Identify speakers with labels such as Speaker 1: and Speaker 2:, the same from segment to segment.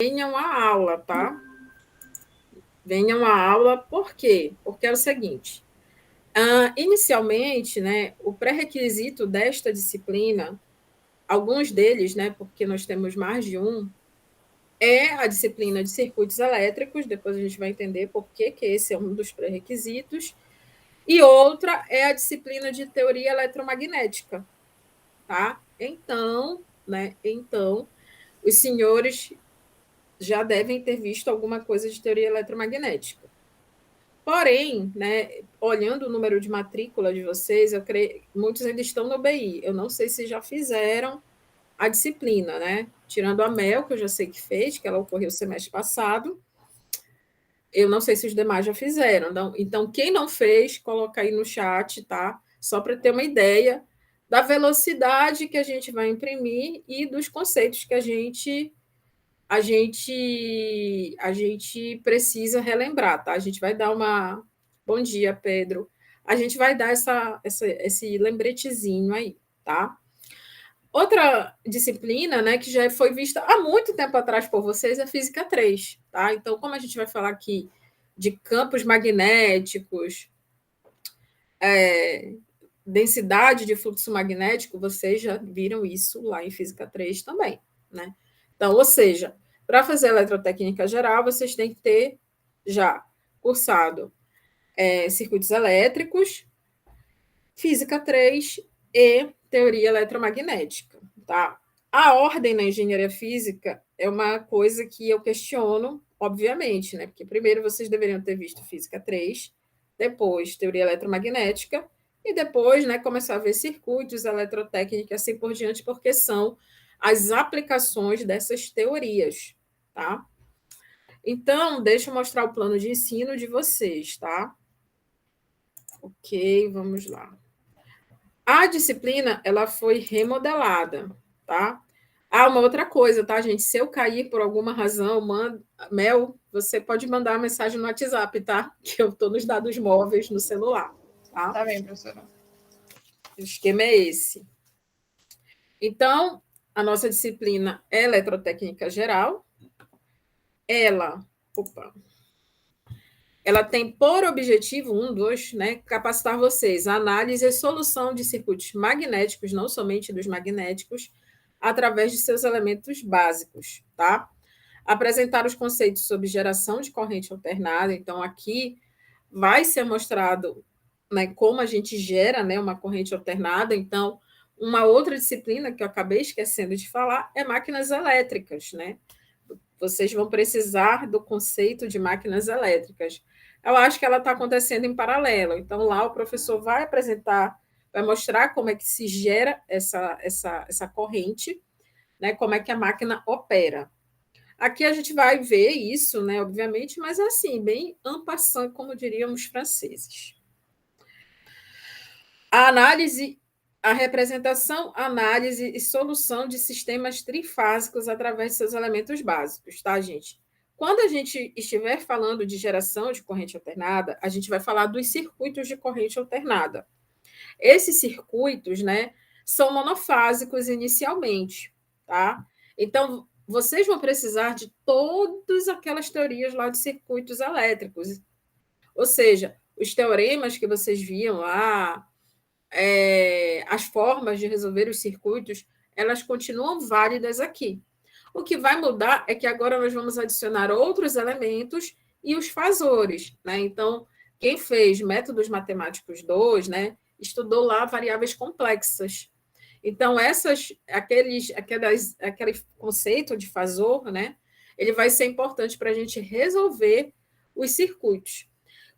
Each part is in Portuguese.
Speaker 1: venham à aula, tá? Venham à aula, por quê? Porque é o seguinte, inicialmente, né, o pré-requisito desta disciplina, alguns deles, né, porque nós temos mais de um, é a disciplina de circuitos elétricos, depois a gente vai entender por que esse é um dos pré-requisitos, e outra é a disciplina de teoria eletromagnética, tá? Então, os senhores já devem ter visto alguma coisa de teoria eletromagnética. Porém, né, olhando o número de matrícula de vocês, eu creio muitos ainda estão no BI. Eu não sei se já fizeram a disciplina, né? Tirando a Mel, que eu já sei que fez, que ela ocorreu semestre passado. Eu não sei se os demais já fizeram. Então, quem não fez, coloca aí no chat, tá? Só para ter uma ideia da velocidade que a gente vai imprimir e dos conceitos que a gente precisa relembrar, tá? A gente vai dar uma. Bom dia, Pedro. A gente vai dar esse lembretezinho aí, tá? Outra disciplina, né, que já foi vista há muito tempo atrás por vocês é a Física 3, tá? Então, como a gente vai falar aqui de campos magnéticos, densidade de fluxo magnético, vocês já viram isso lá em Física 3 também, né? Então, ou seja, para fazer eletrotécnica geral, vocês têm que ter já cursado circuitos elétricos, Física 3 e teoria eletromagnética, tá? A ordem na engenharia física é uma coisa que eu questiono, obviamente, né? Porque primeiro vocês deveriam ter visto Física 3, depois teoria eletromagnética, e depois, né, começar a ver circuitos, eletrotécnica, assim por diante, porque são as aplicações dessas teorias, tá? Então, deixa eu mostrar o plano de ensino de vocês, tá? Ok, vamos lá. A disciplina, ela foi remodelada, tá? Ah, uma outra coisa, tá, gente? Se eu cair por alguma razão, Mel, você pode mandar uma mensagem no WhatsApp, tá? Que eu estou nos dados móveis no celular, tá?
Speaker 2: Tá bem, professora.
Speaker 1: O esquema é esse. Então, a nossa disciplina é eletrotécnica geral. Opa, ela tem por objetivo, né, capacitar vocês a análise e solução de circuitos magnéticos, não somente dos magnéticos, através de seus elementos básicos, tá? Apresentar os conceitos sobre geração de corrente alternada, então aqui vai ser mostrado, né, como a gente gera, né, uma corrente alternada, então uma outra disciplina que eu acabei esquecendo de falar é máquinas elétricas, né? Vocês vão precisar do conceito de máquinas elétricas. Eu acho que ela está acontecendo em paralelo. Então, lá o professor vai apresentar, vai mostrar como é que se gera essa corrente, né? Como é que a máquina opera. Aqui a gente vai ver isso, né? Obviamente, mas assim, bem en passant, como diriam os franceses. A análise, a representação, análise e solução de sistemas trifásicos através de seus elementos básicos, tá, gente? Quando a gente estiver falando de geração de corrente alternada, a gente vai falar dos circuitos de corrente alternada. Esses circuitos, né, são monofásicos inicialmente, tá? Então, vocês vão precisar de todas aquelas teorias lá de circuitos elétricos. Ou seja, os teoremas que vocês viam lá, as formas de resolver os circuitos, elas continuam válidas aqui. O que vai mudar é que agora nós vamos adicionar outros elementos e os fasores, né? Então, quem fez métodos matemáticos 2, né, estudou lá variáveis complexas. Então, aquele conceito de fasor, né, ele vai ser importante para a gente resolver os circuitos.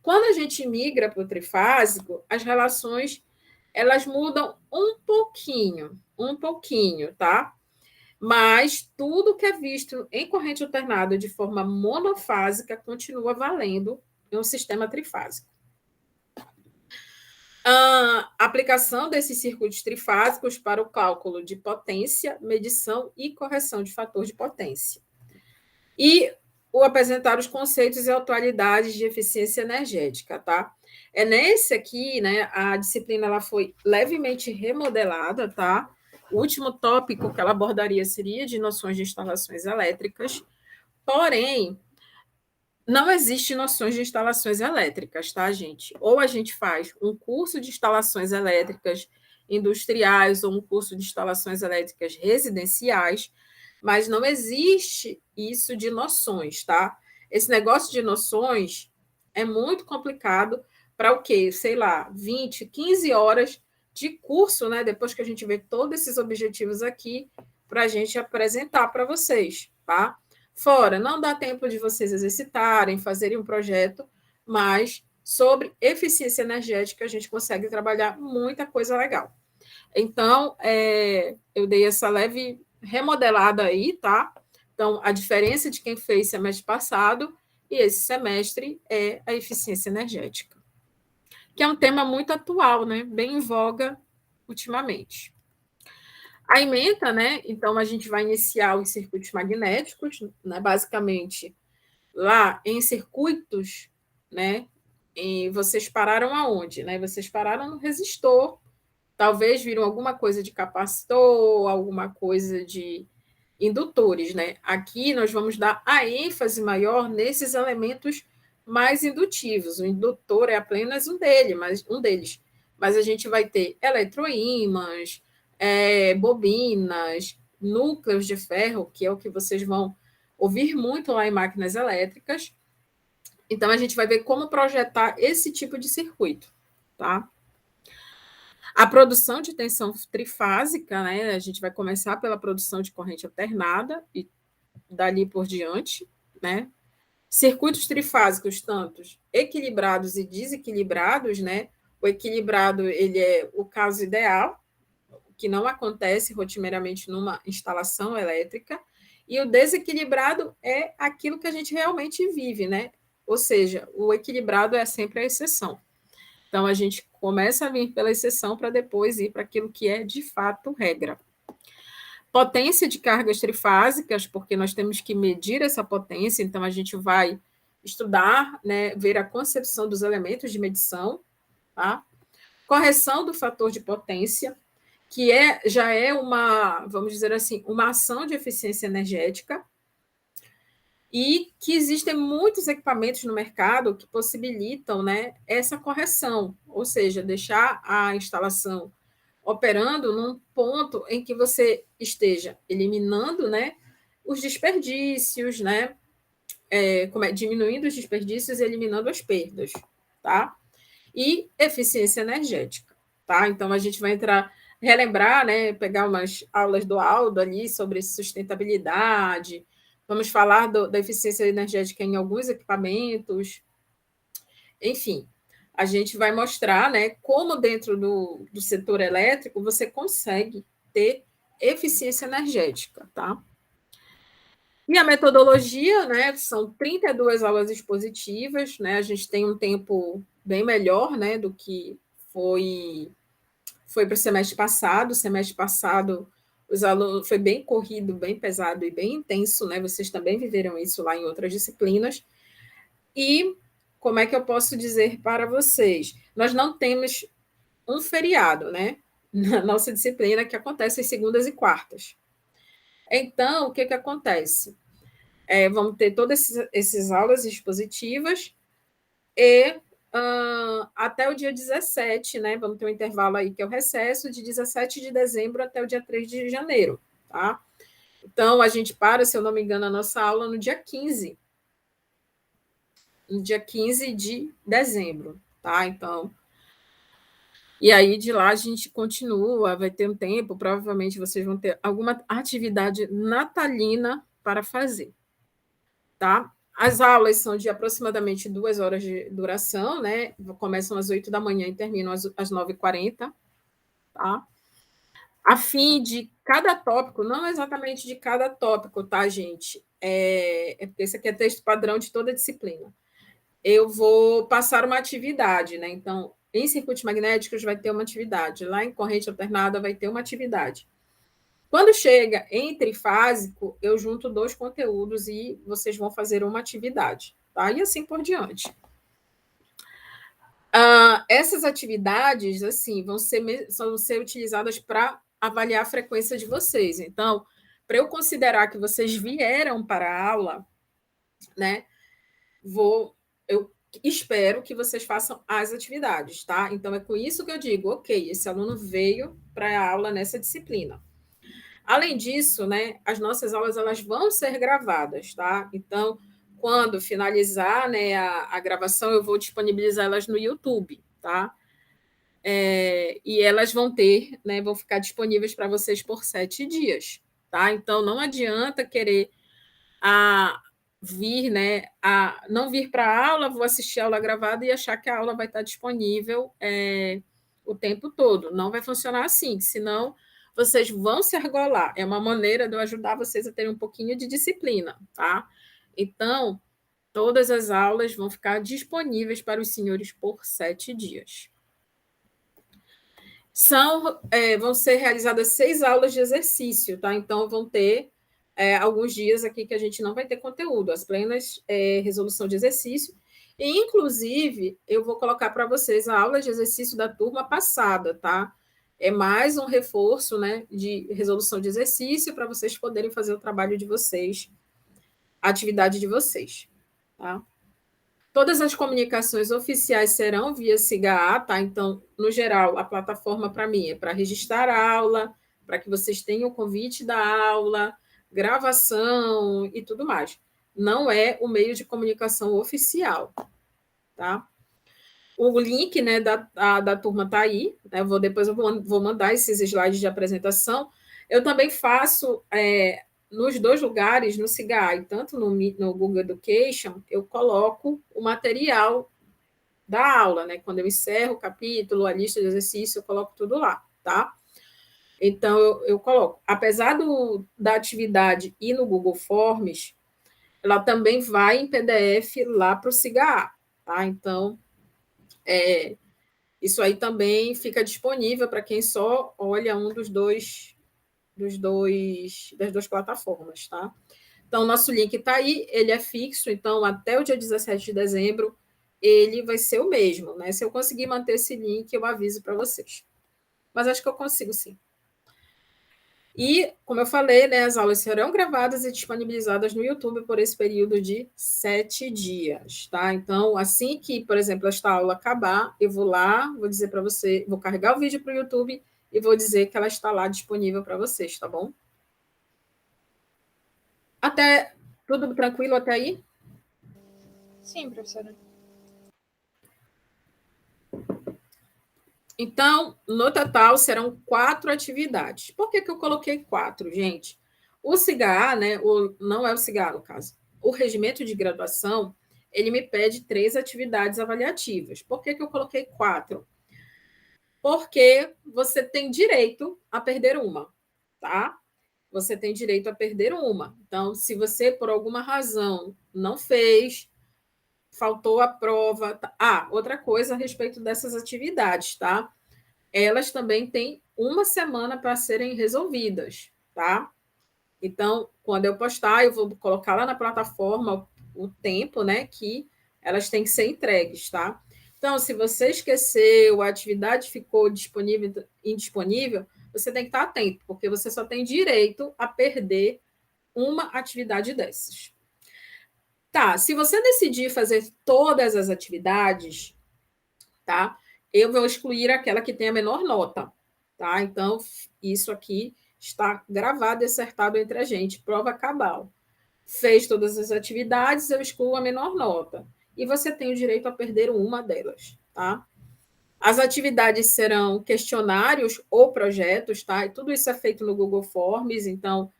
Speaker 1: Quando a gente migra para o trifásico, as relações elas mudam um pouquinho, tá? Mas tudo que é visto em corrente alternada de forma monofásica continua valendo em um sistema trifásico. A aplicação desses circuitos trifásicos para o cálculo de potência, medição e correção de fator de potência. E o apresentar os conceitos e atualidades de eficiência energética, tá? É nesse aqui, né, a disciplina ela foi levemente remodelada, tá? O último tópico que ela abordaria seria de noções de instalações elétricas, Porém, não existe noções de instalações elétricas, tá, gente? Ou a gente faz um curso de instalações elétricas industriais ou um curso de instalações elétricas residenciais, mas não existe isso de noções, tá? Esse negócio de noções é muito complicado para o quê? Sei lá, 20, 15 horas de curso, né? Depois que a gente vê todos esses objetivos aqui, para a gente apresentar para vocês, tá? Fora, não dá tempo de vocês exercitarem, fazerem um projeto, mas sobre eficiência energética a gente consegue trabalhar muita coisa legal. Então, eu dei essa leve remodelada aí, tá? Então, a diferença de quem fez semestre passado e esse semestre é a eficiência energética, que é um tema muito atual, né? Bem em voga ultimamente. A ementa, né? Então, a gente vai iniciar os circuitos magnéticos, né? Basicamente, lá em circuitos, né? E vocês pararam aonde, né? Vocês pararam no resistor, talvez viram alguma coisa de capacitor, alguma coisa de indutores, né? Aqui nós vamos dar a ênfase maior nesses elementos mais indutivos. O indutor é apenas um deles, mas a gente vai ter eletroímãs, bobinas, núcleos de ferro, que é o que vocês vão ouvir muito lá em máquinas elétricas. Então, a gente vai ver como projetar esse tipo de circuito, tá? A produção de tensão trifásica, né? A gente vai começar pela produção de corrente alternada e dali por diante, né? Circuitos trifásicos, tantos equilibrados e desequilibrados, né? O equilibrado, ele é o caso ideal, que não acontece rotineiramente numa instalação elétrica, e o desequilibrado é aquilo que a gente realmente vive, né? Ou seja, o equilibrado é sempre a exceção. Então, a gente começa a vir pela exceção para depois ir para aquilo que é de fato regra. Potência de cargas trifásicas, porque nós temos que medir essa potência, então a gente vai estudar, né, ver a concepção dos elementos de medição, tá? Correção do fator de potência, que já é uma, vamos dizer assim, uma ação de eficiência energética, e que existem muitos equipamentos no mercado que possibilitam, né, essa correção, ou seja, deixar a instalação operando num ponto em que você esteja eliminando, né, os desperdícios, né, diminuindo os desperdícios e eliminando as perdas, tá? E eficiência energética, tá? Então a gente vai relembrar, né, pegar umas aulas do Aldo ali sobre sustentabilidade, vamos falar da eficiência energética em alguns equipamentos, enfim, a gente vai mostrar, né, como dentro do setor elétrico você consegue ter eficiência energética, tá? E a metodologia, né, são 32 aulas expositivas, né, a gente tem um tempo bem melhor, né, do que foi para o semestre passado. O semestre passado, os alunos foi bem corrido, bem pesado e bem intenso, né? Vocês também viveram isso lá em outras disciplinas. E como é que eu posso dizer para vocês? Nós não temos um feriado, né? Na nossa disciplina, que acontece às segundas e quartas. Então, o que acontece? Vamos ter todas essas aulas expositivas e até o dia 17, né? Vamos ter um intervalo aí, que é o recesso, de 17 de dezembro até o dia 3 de janeiro, tá? Então, a gente para, se eu não me engano, a nossa aula no dia 15. No dia 15 de dezembro, tá? Então, e aí de lá a gente continua, vai ter um tempo, provavelmente vocês vão ter alguma atividade natalina para fazer, tá? As aulas são de aproximadamente 2 horas de duração, né? Começam às 8 da manhã e terminam às 9h40, tá? A fim de cada tópico, não exatamente de cada tópico, tá, gente? Porque esse aqui é texto padrão de toda disciplina. Eu vou passar uma atividade, né? Então, em circuitos magnéticos vai ter uma atividade, lá em corrente alternada vai ter uma atividade. Quando chega em trifásico, eu junto 2 conteúdos e vocês vão fazer uma atividade, tá? E assim por diante. Essas atividades, assim, vão ser utilizadas para avaliar a frequência de vocês. Então, para eu considerar que vocês vieram para a aula, né? Eu espero que vocês façam as atividades, tá? Então, é com isso que eu digo, ok, esse aluno veio para a aula nessa disciplina. Além disso, né, as nossas aulas elas vão ser gravadas, tá? Então, quando finalizar, né, a gravação, eu vou disponibilizar elas no YouTube, tá? E elas vão ter, né, vão ficar disponíveis para vocês por 7 dias, tá? Então, não adianta querer a vir, né, a não vir para a aula, vou assistir a aula gravada e achar que a aula vai estar disponível o tempo todo. Não vai funcionar assim, senão vocês vão se argolar. É uma maneira de eu ajudar vocês a terem um pouquinho de disciplina, tá? Então, todas as aulas vão ficar disponíveis para os senhores por 7 dias. Vão ser realizadas 6 aulas de exercício, tá? Então, vão ter alguns dias aqui que a gente não vai ter conteúdo, as plenas resolução de exercício. E, inclusive, eu vou colocar para vocês a aula de exercício da turma passada, tá? É mais um reforço, né, de resolução de exercício para vocês poderem fazer o trabalho de vocês, a atividade de vocês, tá? Todas as comunicações oficiais serão via SIGA, tá? Então, no geral, a plataforma para mim é para registrar a aula, para que vocês tenham o convite da aula, gravação e tudo mais. Não é o meio de comunicação oficial, tá? O link, né, da turma está aí, né? Depois eu vou mandar esses slides de apresentação. Eu também faço nos 2 lugares, no SIGAI, tanto no Google Education, eu coloco o material da aula, né? Quando eu encerro o capítulo, a lista de exercício, eu coloco tudo lá, tá? Então, eu coloco. Apesar da atividade ir no Google Forms, ela também vai em PDF lá para o SIGA, tá? Então, isso aí também fica disponível para quem só olha um das 2 plataformas, tá? Então, nosso link está aí, ele é fixo, então, até o dia 17 de dezembro, ele vai ser o mesmo, né? Se eu conseguir manter esse link, eu aviso para vocês. Mas acho que eu consigo, sim. E, como eu falei, né, as aulas serão gravadas e disponibilizadas no YouTube por esse período de 7 dias, tá? Então, assim que, por exemplo, esta aula acabar, eu vou lá, vou dizer para você, vou carregar o vídeo para o YouTube e vou dizer que ela está lá disponível para vocês, tá bom? Tudo tranquilo até aí?
Speaker 2: Sim, professora.
Speaker 1: Então, no total, serão 4 atividades. Por que eu coloquei 4, gente? O CIGA, né, não é o CIGA, no caso, o regimento de graduação, ele me pede 3 atividades avaliativas. Por que eu coloquei 4? Porque você tem direito a perder uma, tá? Você tem direito a perder uma. Então, se você, por alguma razão, não fez, faltou a prova... outra coisa a respeito dessas atividades, tá? Elas também têm uma semana para serem resolvidas, tá? Então, quando eu postar, eu vou colocar lá na plataforma o tempo, né, que elas têm que ser entregues, tá? Então, se você esqueceu, a atividade ficou indisponível, você tem que estar atento, porque você só tem direito a perder uma atividade dessas. Tá, se você decidir fazer todas as atividades, tá? Eu vou excluir aquela que tem a menor nota, tá? Então, isso aqui está gravado e acertado entre a gente, prova cabal. Fez todas as atividades, eu excluo a menor nota. E você tem o direito a perder uma delas, tá? As atividades serão questionários ou projetos, tá? E tudo isso é feito no Google Forms, então,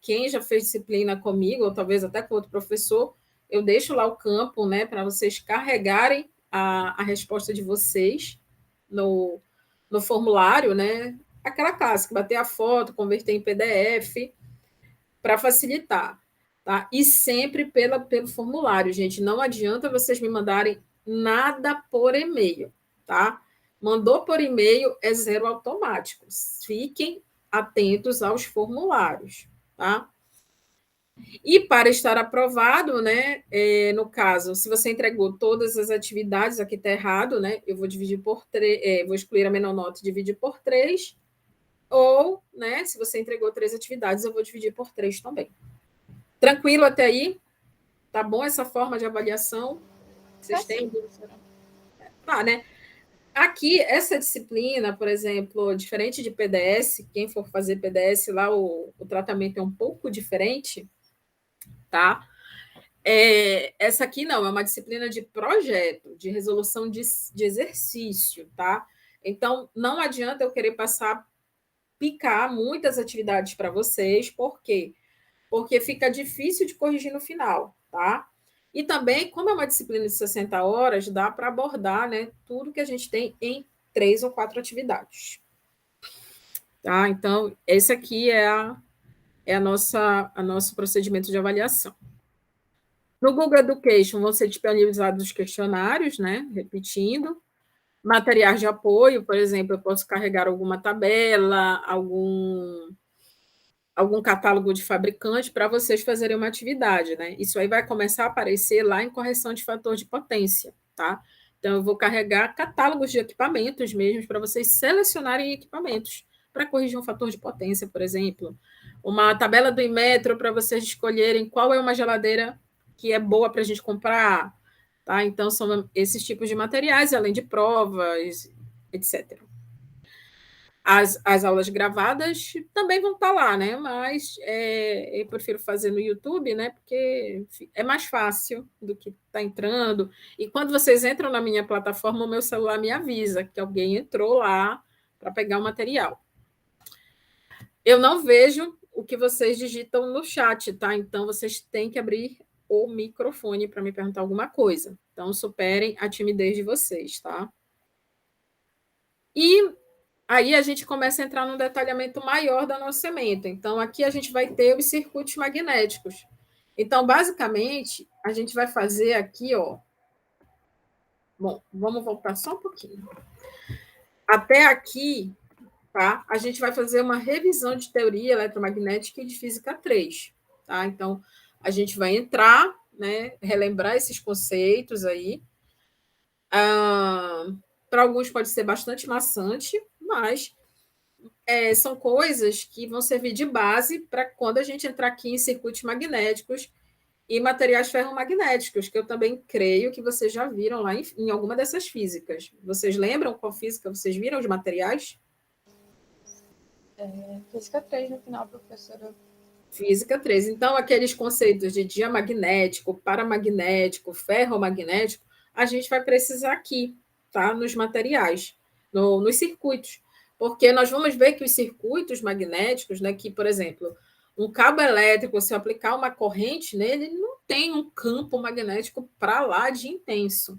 Speaker 1: quem já fez disciplina comigo, ou talvez até com outro professor, eu deixo lá o campo, né, para vocês carregarem a resposta de vocês no formulário, né? Aquela clássica, bater a foto, converter em PDF, para facilitar, tá? E sempre pelo formulário, gente. Não adianta vocês me mandarem nada por e-mail, tá? Mandou por e-mail é 0 automático. Fiquem atentos aos formulários, tá? E para estar aprovado, né, no caso, se você entregou todas as atividades, aqui está errado, né, eu vou dividir por 3, vou excluir a menor nota e dividir por 3, ou, né, se você entregou 3 atividades, eu vou dividir por 3 também. Tranquilo até aí? Tá bom essa forma de avaliação? Vocês têm?
Speaker 2: Professora.
Speaker 1: Tá, né? Aqui, essa disciplina, por exemplo, diferente de PDS, quem for fazer PDS lá, o tratamento é um pouco diferente, tá? Essa aqui não, é uma disciplina de projeto, de resolução de exercício, tá? Então, não adianta eu querer picar muitas atividades para vocês, por quê? Porque fica difícil de corrigir no final, tá? E também, como é uma disciplina de 60 horas, dá para abordar, né, tudo que a gente tem em 3 ou 4 atividades. Tá? Então, esse aqui é a nosso procedimento de avaliação. No Google Education vão ser disponibilizados os questionários, né? Repetindo. Materiais de apoio, por exemplo, eu posso carregar alguma tabela, algum catálogo de fabricante para vocês fazerem uma atividade, né? Isso aí vai começar a aparecer lá em correção de fator de potência, tá? Então, eu vou carregar catálogos de equipamentos mesmo para vocês selecionarem equipamentos para corrigir um fator de potência, por exemplo. Uma tabela do Inmetro para vocês escolherem qual é uma geladeira que é boa para a gente comprar, tá? Então, são esses tipos de materiais, além de provas, etc. As aulas gravadas também vão estar lá, né? Mas eu prefiro fazer no YouTube, né? Porque é mais fácil do que está entrando. E quando vocês entram na minha plataforma, o meu celular me avisa que alguém entrou lá para pegar o material. Eu não vejo o que vocês digitam no chat, tá? Então vocês têm que abrir o microfone para me perguntar alguma coisa. Então superem a timidez de vocês, tá? E aí a gente começa a entrar num detalhamento maior da nossa semente. Então, aqui a gente vai ter os circuitos magnéticos. Então, basicamente, a gente vai fazer aqui, ó. Bom, vamos voltar só um pouquinho. Até aqui, tá? A gente vai fazer uma revisão de teoria eletromagnética e de física 3, tá? Então, a gente vai entrar, né, relembrar esses conceitos aí. Para alguns pode ser bastante maçante, mas são coisas que vão servir de base para quando a gente entrar aqui em circuitos magnéticos e materiais ferromagnéticos, que eu também creio que vocês já viram lá em alguma dessas físicas. Vocês lembram qual física vocês viram os materiais?
Speaker 2: Física 3 no final, professora.
Speaker 1: Física 3. Então, aqueles conceitos de diamagnético, paramagnético, ferromagnético, a gente vai precisar aqui, tá? Nos materiais, nos circuitos. Porque nós vamos ver que os circuitos magnéticos, né, que, por exemplo, um cabo elétrico, se eu aplicar uma corrente nele, ele não tem um campo magnético para lá de intenso.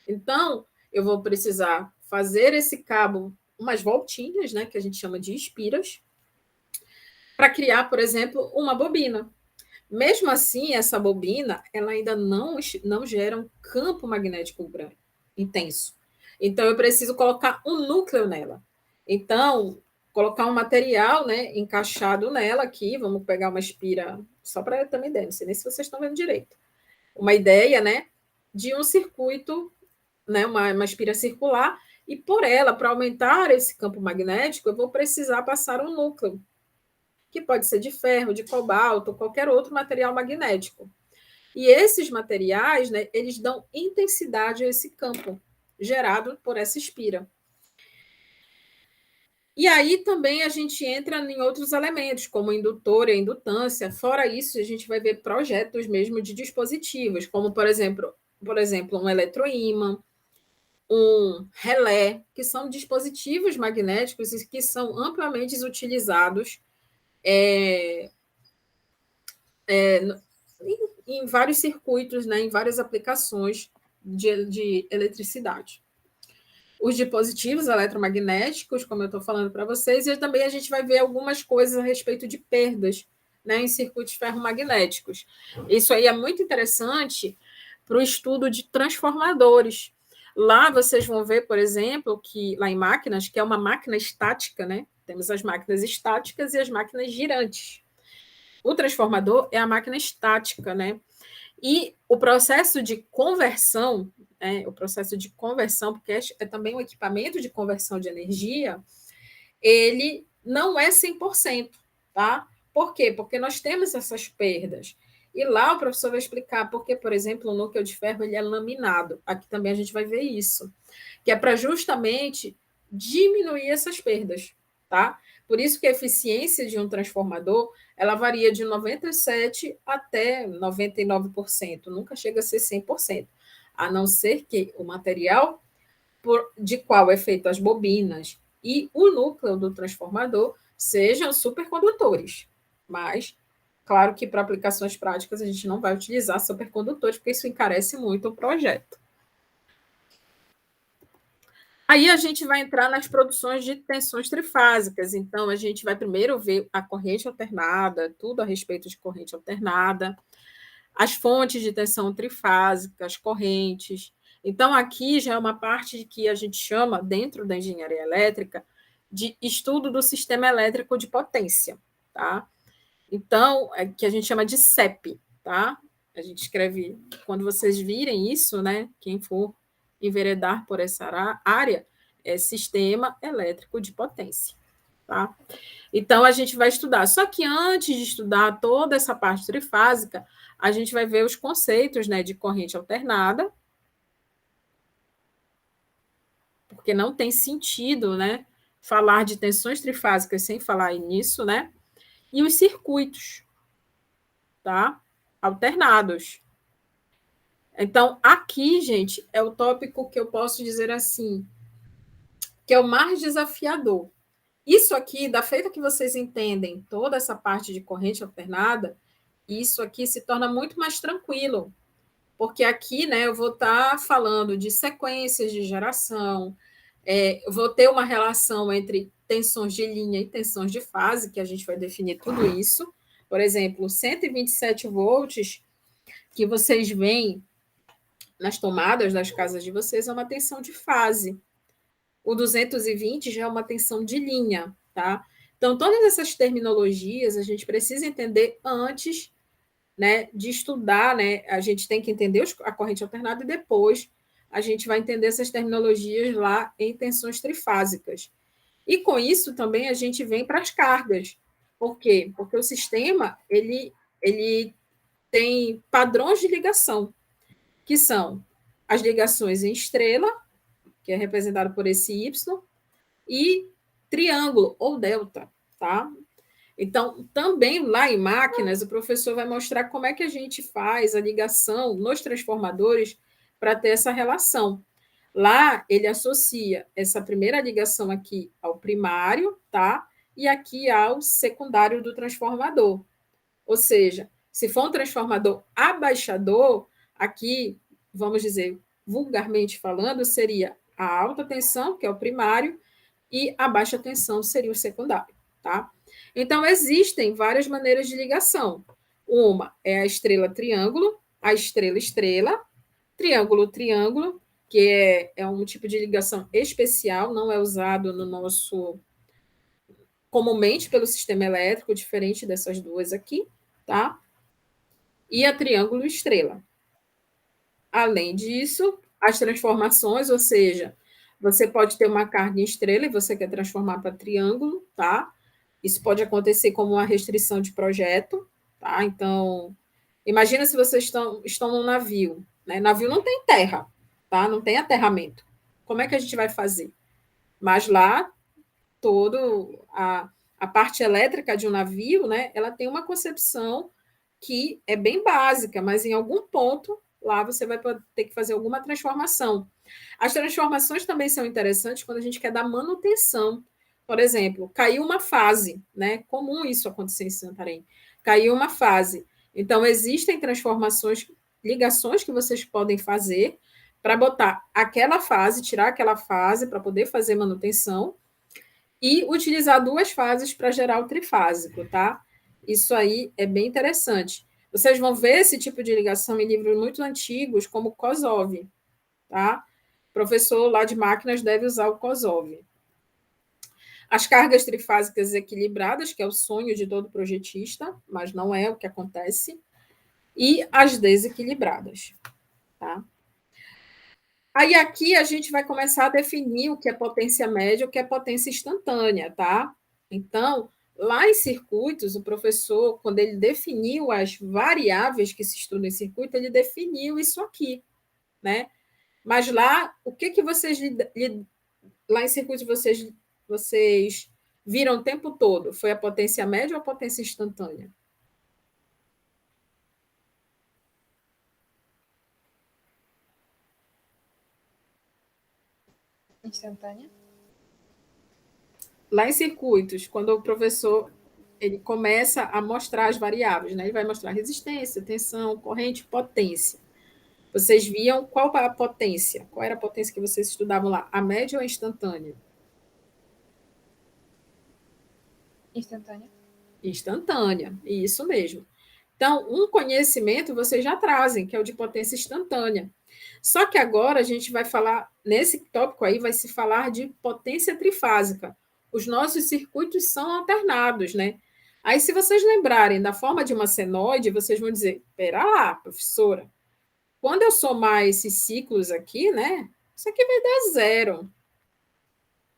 Speaker 1: Então, eu vou precisar fazer esse cabo umas voltinhas, né, que a gente chama de espiras, para criar, por exemplo, uma bobina. Mesmo assim, essa bobina ela ainda não gera um campo magnético grande, intenso. Então, eu preciso colocar um núcleo nela. Então, colocar um material, né, encaixado nela aqui. Vamos pegar uma espira, só para eu ter uma ideia, não sei nem se vocês estão vendo direito. Uma ideia, né, de um circuito, né, uma espira circular, e por ela, para aumentar esse campo magnético, eu vou precisar passar um núcleo, que pode ser de ferro, de cobalto, qualquer outro material magnético. E esses materiais, né, eles dão intensidade a esse campo gerado por essa espira. E aí também a gente entra em outros elementos, como indutor e indutância. Fora isso, a gente vai ver projetos mesmo de dispositivos, como, por exemplo um eletroímã, um relé, que são dispositivos magnéticos e que são amplamente utilizados em vários circuitos, né, em várias aplicações de eletricidade. Os dispositivos eletromagnéticos, como eu estou falando para vocês, e também a gente vai ver algumas coisas a respeito de perdas, né, em circuitos ferromagnéticos. Isso aí é muito interessante para o estudo de transformadores. Lá vocês vão ver, por exemplo, que lá em máquinas, que é uma máquina estática, né? Temos as máquinas estáticas e as máquinas girantes. O transformador é a máquina estática, né? E o processo de conversão, porque é também um equipamento de conversão de energia, ele não é 100%, tá? Por quê? Porque nós temos essas perdas. E lá o professor vai explicar porque, por exemplo, o núcleo de ferro ele é laminado. Aqui também a gente vai ver isso, que é para justamente diminuir essas perdas, tá? Por isso que a eficiência de um transformador, ela varia de 97% até 99%, nunca chega a ser 100%, a não ser que o material de qual é feito as bobinas e o núcleo do transformador sejam supercondutores. Mas, claro que para aplicações práticas a gente não vai utilizar supercondutores, porque isso encarece muito o projeto. Aí a gente vai entrar nas produções de tensões trifásicas. Então, a gente vai primeiro ver a corrente alternada, tudo a respeito de corrente alternada, as fontes de tensão trifásica, as correntes. Então, aqui já é uma parte que a gente chama, dentro da engenharia elétrica, de estudo do sistema elétrico de potência, tá? Então, é que a gente chama de CEP, tá? A gente escreve, quando vocês virem isso, né? Quem for enveredar por essa área, é sistema elétrico de potência, tá? Então, a gente vai estudar. Só que antes de estudar toda essa parte trifásica, a gente vai ver os conceitos, né, de corrente alternada, porque não tem sentido, né, falar de tensões trifásicas sem falar nisso, né? E os circuitos, tá? Alternados. Então, aqui, gente, é o tópico que eu posso dizer assim, que é o mais desafiador. Isso aqui, da feita que vocês entendem toda essa parte de corrente alternada, isso aqui se torna muito mais tranquilo, porque aqui, né, eu vou estar falando de sequências de geração, eu vou ter uma relação entre tensões de linha e tensões de fase, que a gente vai definir tudo isso. Por exemplo, 127 volts que vocês veem nas tomadas das casas de vocês é uma tensão de fase. O 220 já é uma tensão de linha, tá? Então, todas essas terminologias a gente precisa entender antes, né, de estudar, né? A gente tem que entender a corrente alternada e depois a gente vai entender essas terminologias lá em tensões trifásicas. E com isso também a gente vem para as cargas. Por quê? Porque o sistema ele tem padrões de ligação, que são as ligações em estrela, que é representado por esse Y, e triângulo ou delta, tá? Então, também lá em máquinas, o professor vai mostrar como é que a gente faz a ligação nos transformadores para ter essa relação. Lá, ele associa essa primeira ligação aqui ao primário, tá? E aqui ao secundário do transformador. Ou seja, se for um transformador abaixador, aqui, vamos dizer, vulgarmente falando, seria a alta tensão, que é o primário, e a baixa tensão seria o secundário, tá? Então, existem várias maneiras de ligação. Uma é a estrela triângulo, a estrela estrela, triângulo triângulo, que é um tipo de ligação especial, não é usado no nosso comumente pelo sistema elétrico, diferente dessas duas aqui, tá? E a triângulo estrela. Além disso, as transformações, ou seja, você pode ter uma carga em estrela e você quer transformar para triângulo, tá? Isso pode acontecer como uma restrição de projeto, tá? Então, imagina se vocês estão num navio, né? Navio não tem terra, tá? Não tem aterramento. Como é que a gente vai fazer? Mas lá, todo a parte elétrica de um navio, né? Ela tem uma concepção que é bem básica, mas em algum ponto lá você vai ter que fazer alguma transformação. As transformações também são interessantes quando a gente quer dar manutenção. Por exemplo, caiu uma fase, né? Comum isso acontecer em Santarém. Caiu uma fase. Então, existem transformações, ligações que vocês podem fazer para botar aquela fase, tirar aquela fase para poder fazer manutenção e utilizar duas fases para gerar o trifásico, tá? Isso aí é bem interessante. Vocês vão ver esse tipo de ligação em livros muito antigos, como Kozov, tá? O professor lá de máquinas deve usar o Kozov. As cargas trifásicas equilibradas, que é o sonho de todo projetista, mas não é o que acontece, e as desequilibradas, tá? Aí aqui a gente vai começar a definir o que é potência média e o que é potência instantânea, tá? Então, Lá em circuitos, o professor, quando ele definiu as variáveis que se estudam em circuito, ele definiu isso aqui, né? Mas lá, o que que vocês lá em circuitos vocês viram o tempo todo? Foi a potência média ou a potência instantânea?
Speaker 2: Instantânea.
Speaker 1: Lá em circuitos, quando o professor ele começa a mostrar as variáveis, né? Ele vai mostrar resistência, tensão, corrente, potência. Vocês viam qual a potência? Qual era a potência que vocês estudavam lá? A média ou a instantânea?
Speaker 2: Instantânea.
Speaker 1: Instantânea, isso mesmo. Então, um conhecimento vocês já trazem, que é o de potência instantânea. Só que agora a gente vai falar, nesse tópico aí, vai se falar de potência trifásica. Os nossos circuitos são alternados, né? Aí, se vocês lembrarem da forma de uma senoide, vocês vão dizer: pera lá, professora, quando eu somar esses ciclos aqui, né? Isso aqui vai dar zero.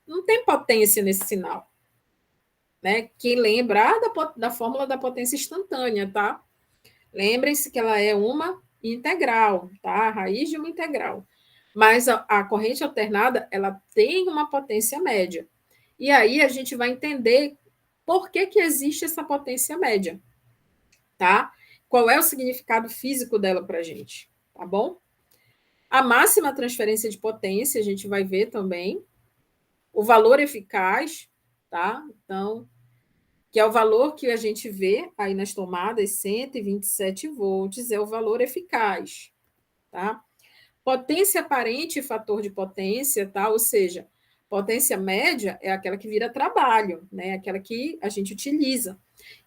Speaker 1: Não tem potência nesse sinal, né? Quem lembrar da fórmula da potência instantânea, tá? Lembrem-se que ela é uma integral, tá? A raiz de uma integral. Mas a corrente alternada, ela tem uma potência média. E aí a gente vai entender por que que existe essa potência média, tá? Qual é o significado físico dela para a gente, tá bom? A máxima transferência de potência, a gente vai ver também. O valor eficaz, tá? Então, que é o valor que a gente vê aí nas tomadas, 127 volts, é o valor eficaz, tá? Potência aparente e fator de potência, tá? Ou seja, potência média é aquela que vira trabalho, né? Aquela que a gente utiliza.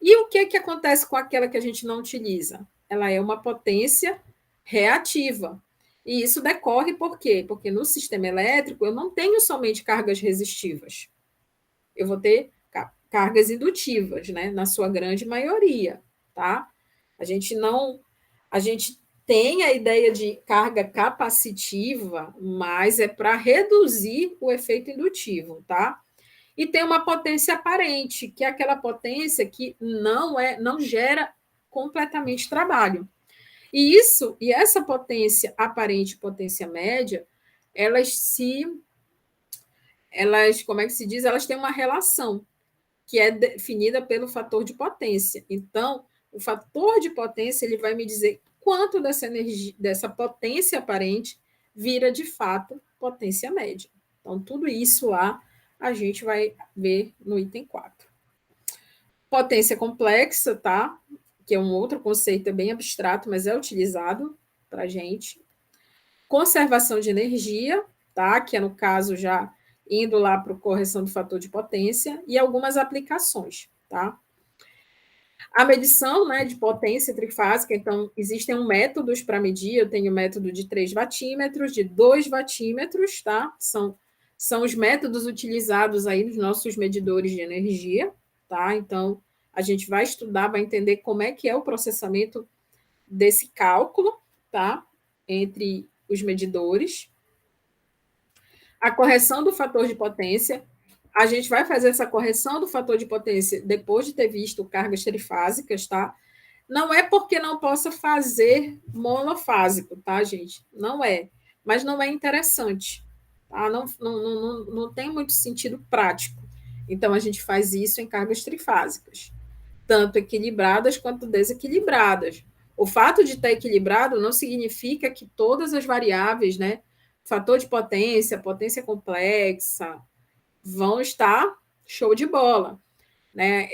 Speaker 1: E o que acontece com aquela que a gente não utiliza? Ela é uma potência reativa. E isso decorre por quê? Porque no sistema elétrico eu não tenho somente cargas resistivas. Eu vou ter cargas indutivas, né? Na sua grande maioria, tá? A gente não. A gente tem a ideia de carga capacitiva, mas é para reduzir o efeito indutivo, tá? E tem uma potência aparente, que é aquela potência que não gera completamente trabalho. E essa potência aparente e potência média, como é que se diz? Elas têm uma relação que é definida pelo fator de potência. Então, o fator de potência ele vai me dizer quanto dessa energia, dessa potência aparente vira de fato potência média. Então, tudo isso lá a gente vai ver no item 4. Potência complexa, tá? Que é um outro conceito, é bem abstrato, mas é utilizado para a gente. Conservação de energia, tá? Que é no caso já indo lá para a correção do fator de potência e algumas aplicações, tá? A medição, né, de potência trifásica, então, existem métodos para medir, eu tenho o método de 3 watímetros, de 2 watímetros, tá? São os métodos utilizados aí nos nossos medidores de energia, tá? Então, a gente vai estudar, vai entender como é que é o processamento desse cálculo, tá? Entre os medidores. A correção do fator de potência, a gente vai fazer essa correção do fator de potência depois de ter visto cargas trifásicas, tá? Não é porque não possa fazer monofásico, tá, gente? Não é. Mas não é interessante, tá? Não tem muito sentido prático. Então, a gente faz isso em cargas trifásicas, tanto equilibradas quanto desequilibradas. O fato de estar equilibrado não significa que todas as variáveis, né? Fator de potência, potência complexa, vão estar show de bola, né?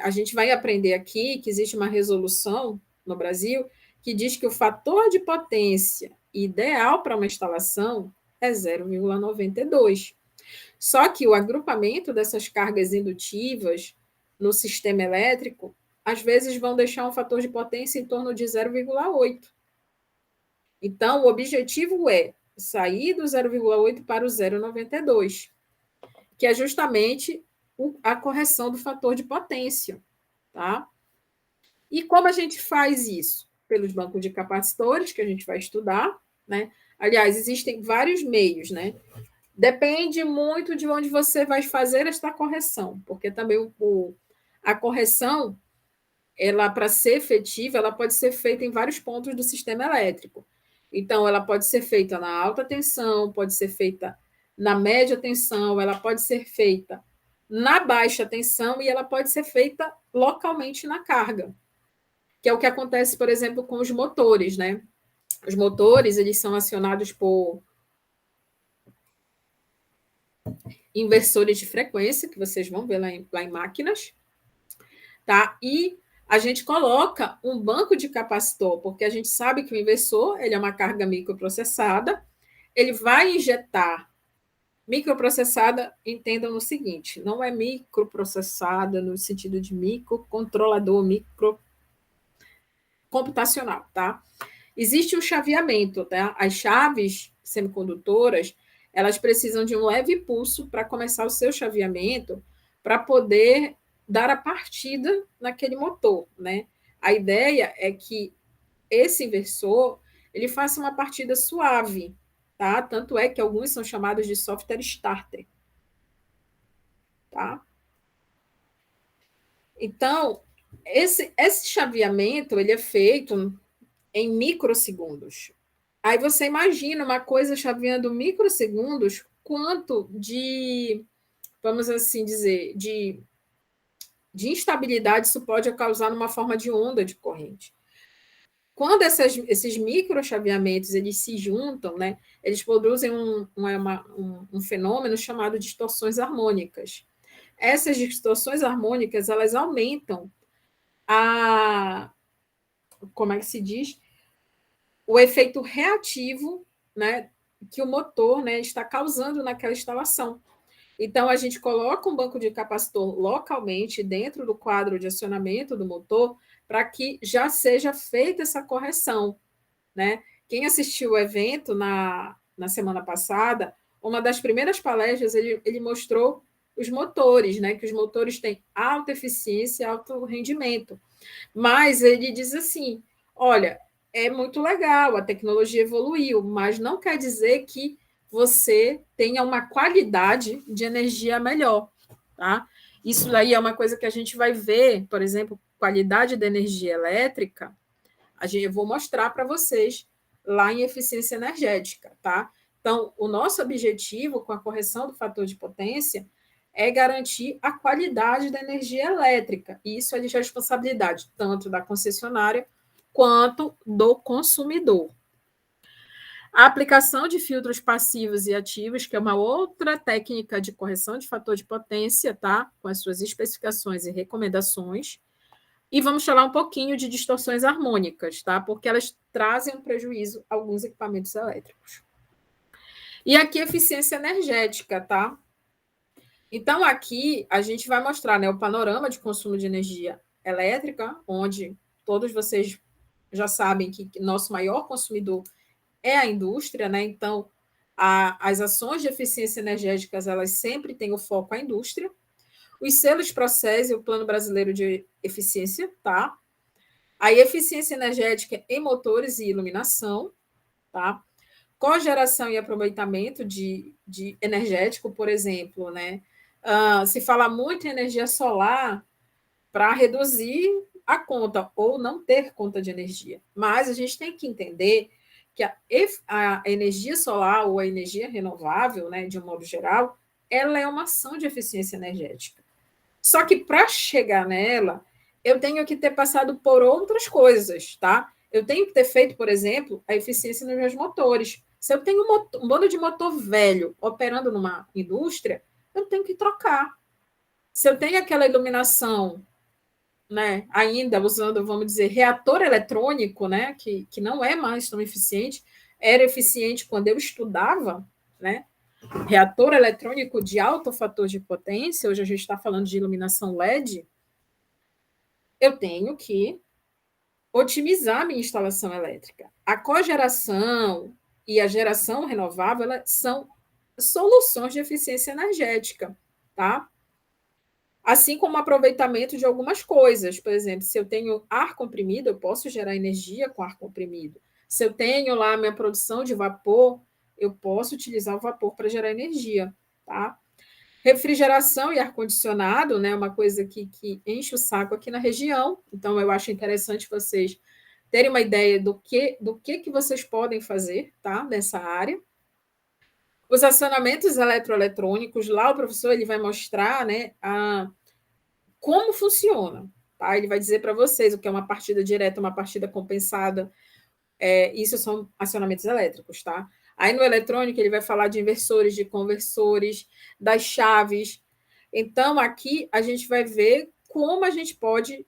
Speaker 1: A gente vai aprender aqui que existe uma resolução no Brasil que diz que o fator de potência ideal para uma instalação é 0,92. Só que o agrupamento dessas cargas indutivas no sistema elétrico, às vezes vão deixar um fator de potência em torno de 0,8. Então, o objetivo é sair do 0,8 para o 0,92, que é justamente a correção do fator de potência, tá? E como a gente faz isso? Pelos bancos de capacitores, que a gente vai estudar, né? Aliás, existem vários meios, né? Depende muito de onde você vai fazer esta correção, porque também A correção, ela, para ser efetiva, ela pode ser feita em vários pontos do sistema elétrico. Então, ela pode ser feita na alta tensão, pode ser feita na média tensão, ela pode ser feita na baixa tensão e ela pode ser feita localmente na carga, que é o que acontece, por exemplo, com os motores, né? Os motores, eles são acionados por inversores de frequência, que vocês vão ver lá em máquinas, tá? E a gente coloca um banco de capacitor, porque a gente sabe que o inversor, ele é uma carga microprocessada, ele vai injetar microprocessada, entendam no seguinte, não é microprocessada no sentido de microcontrolador, microcomputacional, tá? Existe um chaveamento, tá? As chaves semicondutoras, elas precisam de um leve pulso para começar o seu chaveamento, para poder dar a partida naquele motor, né? A ideia é que esse inversor, ele faça uma partida suave, tá? Tanto é que alguns são chamados de software starter, tá? Então, esse chaveamento, ele é feito em microsegundos. Aí você imagina uma coisa chaveando microsegundos, quanto de, vamos assim dizer, de instabilidade isso pode causar numa forma de onda de corrente. Quando esses microchaveamentos eles se juntam, né, eles produzem um fenômeno chamado distorções harmônicas. Essas distorções harmônicas, elas aumentam a, como é que se diz? O efeito reativo, né, que o motor, né, está causando naquela instalação. Então, a gente coloca um banco de capacitor localmente dentro do quadro de acionamento do motor para que já seja feita essa correção, né? Quem assistiu o evento na semana passada, uma das primeiras palestras, ele mostrou os motores, né? Que os motores têm alta eficiência e alto rendimento. Mas ele diz assim: olha, é muito legal, a tecnologia evoluiu, mas não quer dizer que você tenha uma qualidade de energia melhor, tá? Isso daí é uma coisa que a gente vai ver, por exemplo, qualidade da energia elétrica, eu vou mostrar para vocês lá em eficiência energética, tá? Então, o nosso objetivo com a correção do fator de potência é garantir a qualidade da energia elétrica. E isso é de responsabilidade tanto da concessionária quanto do consumidor. A aplicação de filtros passivos e ativos, que é uma outra técnica de correção de fator de potência, tá? Com as suas especificações e recomendações. E vamos falar um pouquinho de distorções harmônicas, tá? Porque elas trazem um prejuízo a alguns equipamentos elétricos. E aqui, eficiência energética, tá? Então, aqui a gente vai mostrar, né, o panorama de consumo de energia elétrica, onde todos vocês já sabem que nosso maior consumidor é a indústria, né? Então, as ações de eficiência energética, elas sempre têm o foco à indústria. Os selos Procese e o Plano Brasileiro de Eficiência, tá? A eficiência energética em motores e iluminação, tá? Cogeração e aproveitamento de energético, por exemplo, né? Se fala muito em energia solar para reduzir a conta ou não ter conta de energia. Mas a gente tem que entender que a energia solar ou a energia renovável, né, de um modo geral, ela é uma ação de eficiência energética. Só que para chegar nela, eu tenho que ter passado por outras coisas, tá? Eu tenho que ter feito, por exemplo, a eficiência nos meus motores. Se eu tenho um bando de motor velho operando numa indústria, eu tenho que trocar. Se eu tenho aquela iluminação, né, ainda usando, vamos dizer, reator eletrônico, né, que não é mais tão eficiente, era eficiente quando eu estudava, né, reator eletrônico de alto fator de potência, hoje a gente está falando de iluminação LED, eu tenho que otimizar a minha instalação elétrica. A cogeração e a geração renovável são soluções de eficiência energética, tá? Assim como o aproveitamento de algumas coisas. Por exemplo, se eu tenho ar comprimido, eu posso gerar energia com ar comprimido. Se eu tenho lá a minha produção de vapor, eu posso utilizar o vapor para gerar energia, tá? Refrigeração e ar-condicionado, né? Uma coisa que enche o saco aqui na região. Então, eu acho interessante vocês terem uma ideia do que vocês podem fazer, tá? Nessa área. Os acionamentos eletroeletrônicos, lá o professor ele vai mostrar, né, como funciona. Tá? Ele vai dizer para vocês o que é uma partida direta, uma partida compensada. Isso são acionamentos elétricos, tá? Aí no eletrônico ele vai falar de inversores, de conversores, das chaves. Então, aqui a gente vai ver como a gente pode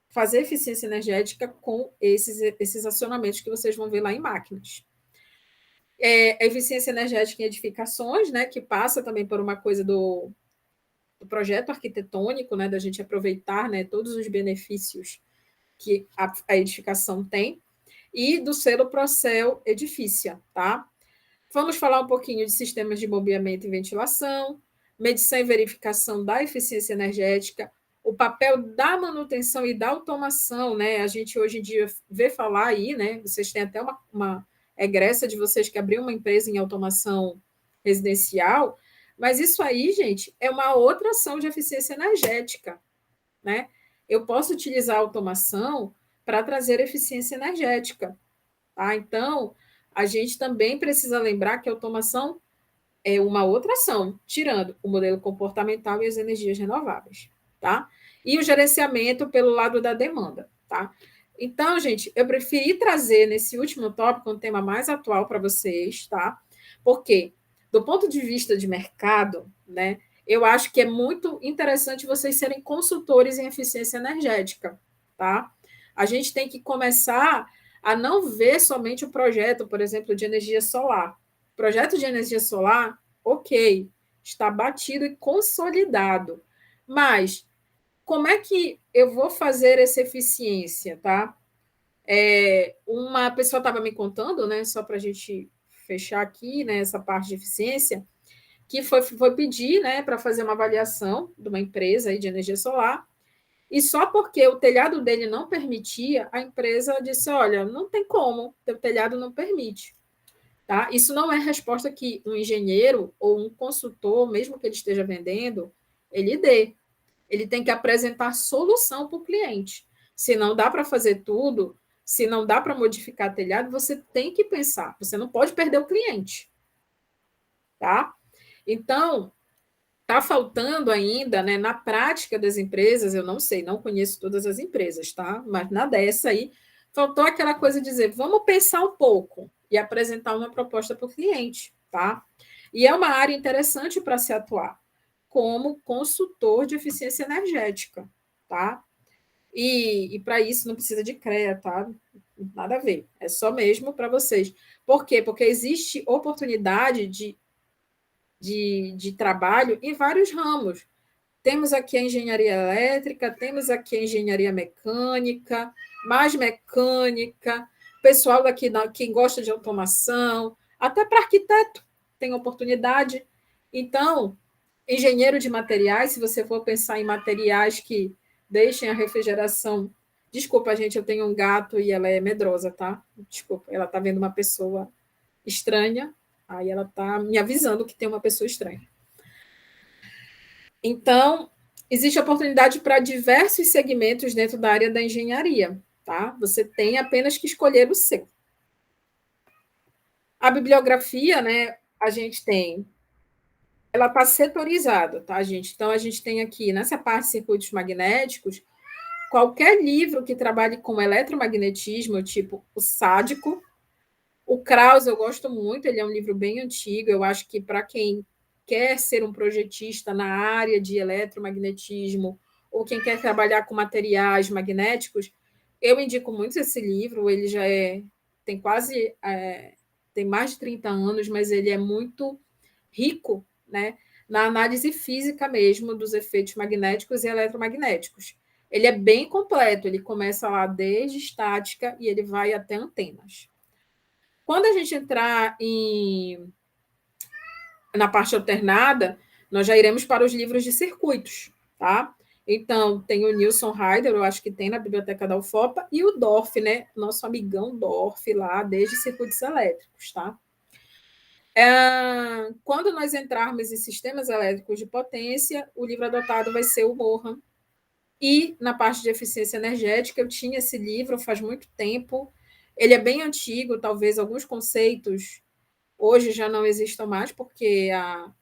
Speaker 1: fazer eficiência energética com esses acionamentos que vocês vão ver lá em máquinas. A eficiência energética em edificações, né, que passa também por uma coisa do projeto arquitetônico, né, da gente aproveitar, né, todos os benefícios que a edificação tem, e do selo Procel Edifícia, tá? Vamos falar um pouquinho de sistemas de bombeamento e ventilação, medição e verificação da eficiência energética, o papel da manutenção e da automação, né? A gente hoje em dia vê falar aí, né? Vocês têm até uma egressa de vocês que abriu uma empresa em automação residencial, mas isso aí, gente, é uma outra ação de eficiência energética, né? Eu posso utilizar a automação para trazer eficiência energética, tá? Então, a gente também precisa lembrar que a automação é uma outra ação, tirando o modelo comportamental e as energias renováveis, tá? E o gerenciamento pelo lado da demanda, tá? Então, gente, eu preferi trazer nesse último tópico um tema mais atual para vocês, tá? Porque, do ponto de vista de mercado, né, eu acho que é muito interessante vocês serem consultores em eficiência energética, tá? A gente tem que começar a não ver somente o projeto, por exemplo, de energia solar. Projeto de energia solar, ok, está batido e consolidado. Mas como é que eu vou fazer essa eficiência, tá? Uma pessoa estava me contando, né, só para a gente fechar aqui, né, essa parte de eficiência, que foi pedir, né, para fazer uma avaliação de uma empresa aí de energia solar, e só porque o telhado dele não permitia, a empresa disse, olha, não tem como, teu telhado não permite. Tá? Isso não é resposta que um engenheiro ou um consultor, mesmo que ele esteja vendendo, ele dê. Ele tem que apresentar solução para o cliente. Se não dá para fazer tudo, se não dá para modificar telhado, você tem que pensar. Você não pode perder o cliente. Tá? Então, está faltando ainda, né, na prática das empresas, eu não sei, não conheço todas as empresas, tá? Mas na dessa aí, faltou aquela coisa de dizer, vamos pensar um pouco e apresentar uma proposta para o cliente, tá? E é uma área interessante para se atuar, como consultor de eficiência energética, tá? E para isso não precisa de CREA, tá? Nada a ver, é só mesmo para vocês. Por quê? Porque existe oportunidade de trabalho em vários ramos. Temos aqui a engenharia elétrica, temos aqui a engenharia mecânica, mais mecânica, pessoal daqui que gosta de automação, até para arquiteto tem oportunidade. Então, engenheiro de materiais, se você for pensar em materiais que deixem a refrigeração. Desculpa, gente, eu tenho um gato e ela é medrosa, tá? Desculpa, ela está vendo uma pessoa estranha, aí ela está me avisando que tem uma pessoa estranha. Então, existe oportunidade para diversos segmentos dentro da área da engenharia, tá? Você tem apenas que escolher o seu. A bibliografia, né, a gente tem, ela está setorizada, tá, gente? Então, a gente tem aqui, nessa parte de circuitos magnéticos, qualquer livro que trabalhe com eletromagnetismo, tipo o Sádico, o Krauss eu gosto muito, ele é um livro bem antigo, eu acho que para quem quer ser um projetista na área de eletromagnetismo ou quem quer trabalhar com materiais magnéticos, eu indico muito esse livro, ele já tem quase, tem mais de 30 anos, mas ele é muito rico, né, na análise física mesmo dos efeitos magnéticos e eletromagnéticos. Ele é bem completo, ele começa lá desde estática e ele vai até antenas. Quando a gente entrar na parte alternada, nós já iremos para os livros de circuitos, tá? Então, tem o Nilson Heider, eu acho que tem na biblioteca da UFOPA, e o Dorf, né? Nosso amigão Dorf lá, desde circuitos elétricos, tá? Quando nós entrarmos em sistemas elétricos de potência, o livro adotado vai ser o Mohan. E na parte de eficiência energética, eu tinha esse livro faz muito tempo. Ele é bem antigo, talvez alguns conceitos hoje já não existam mais, porque a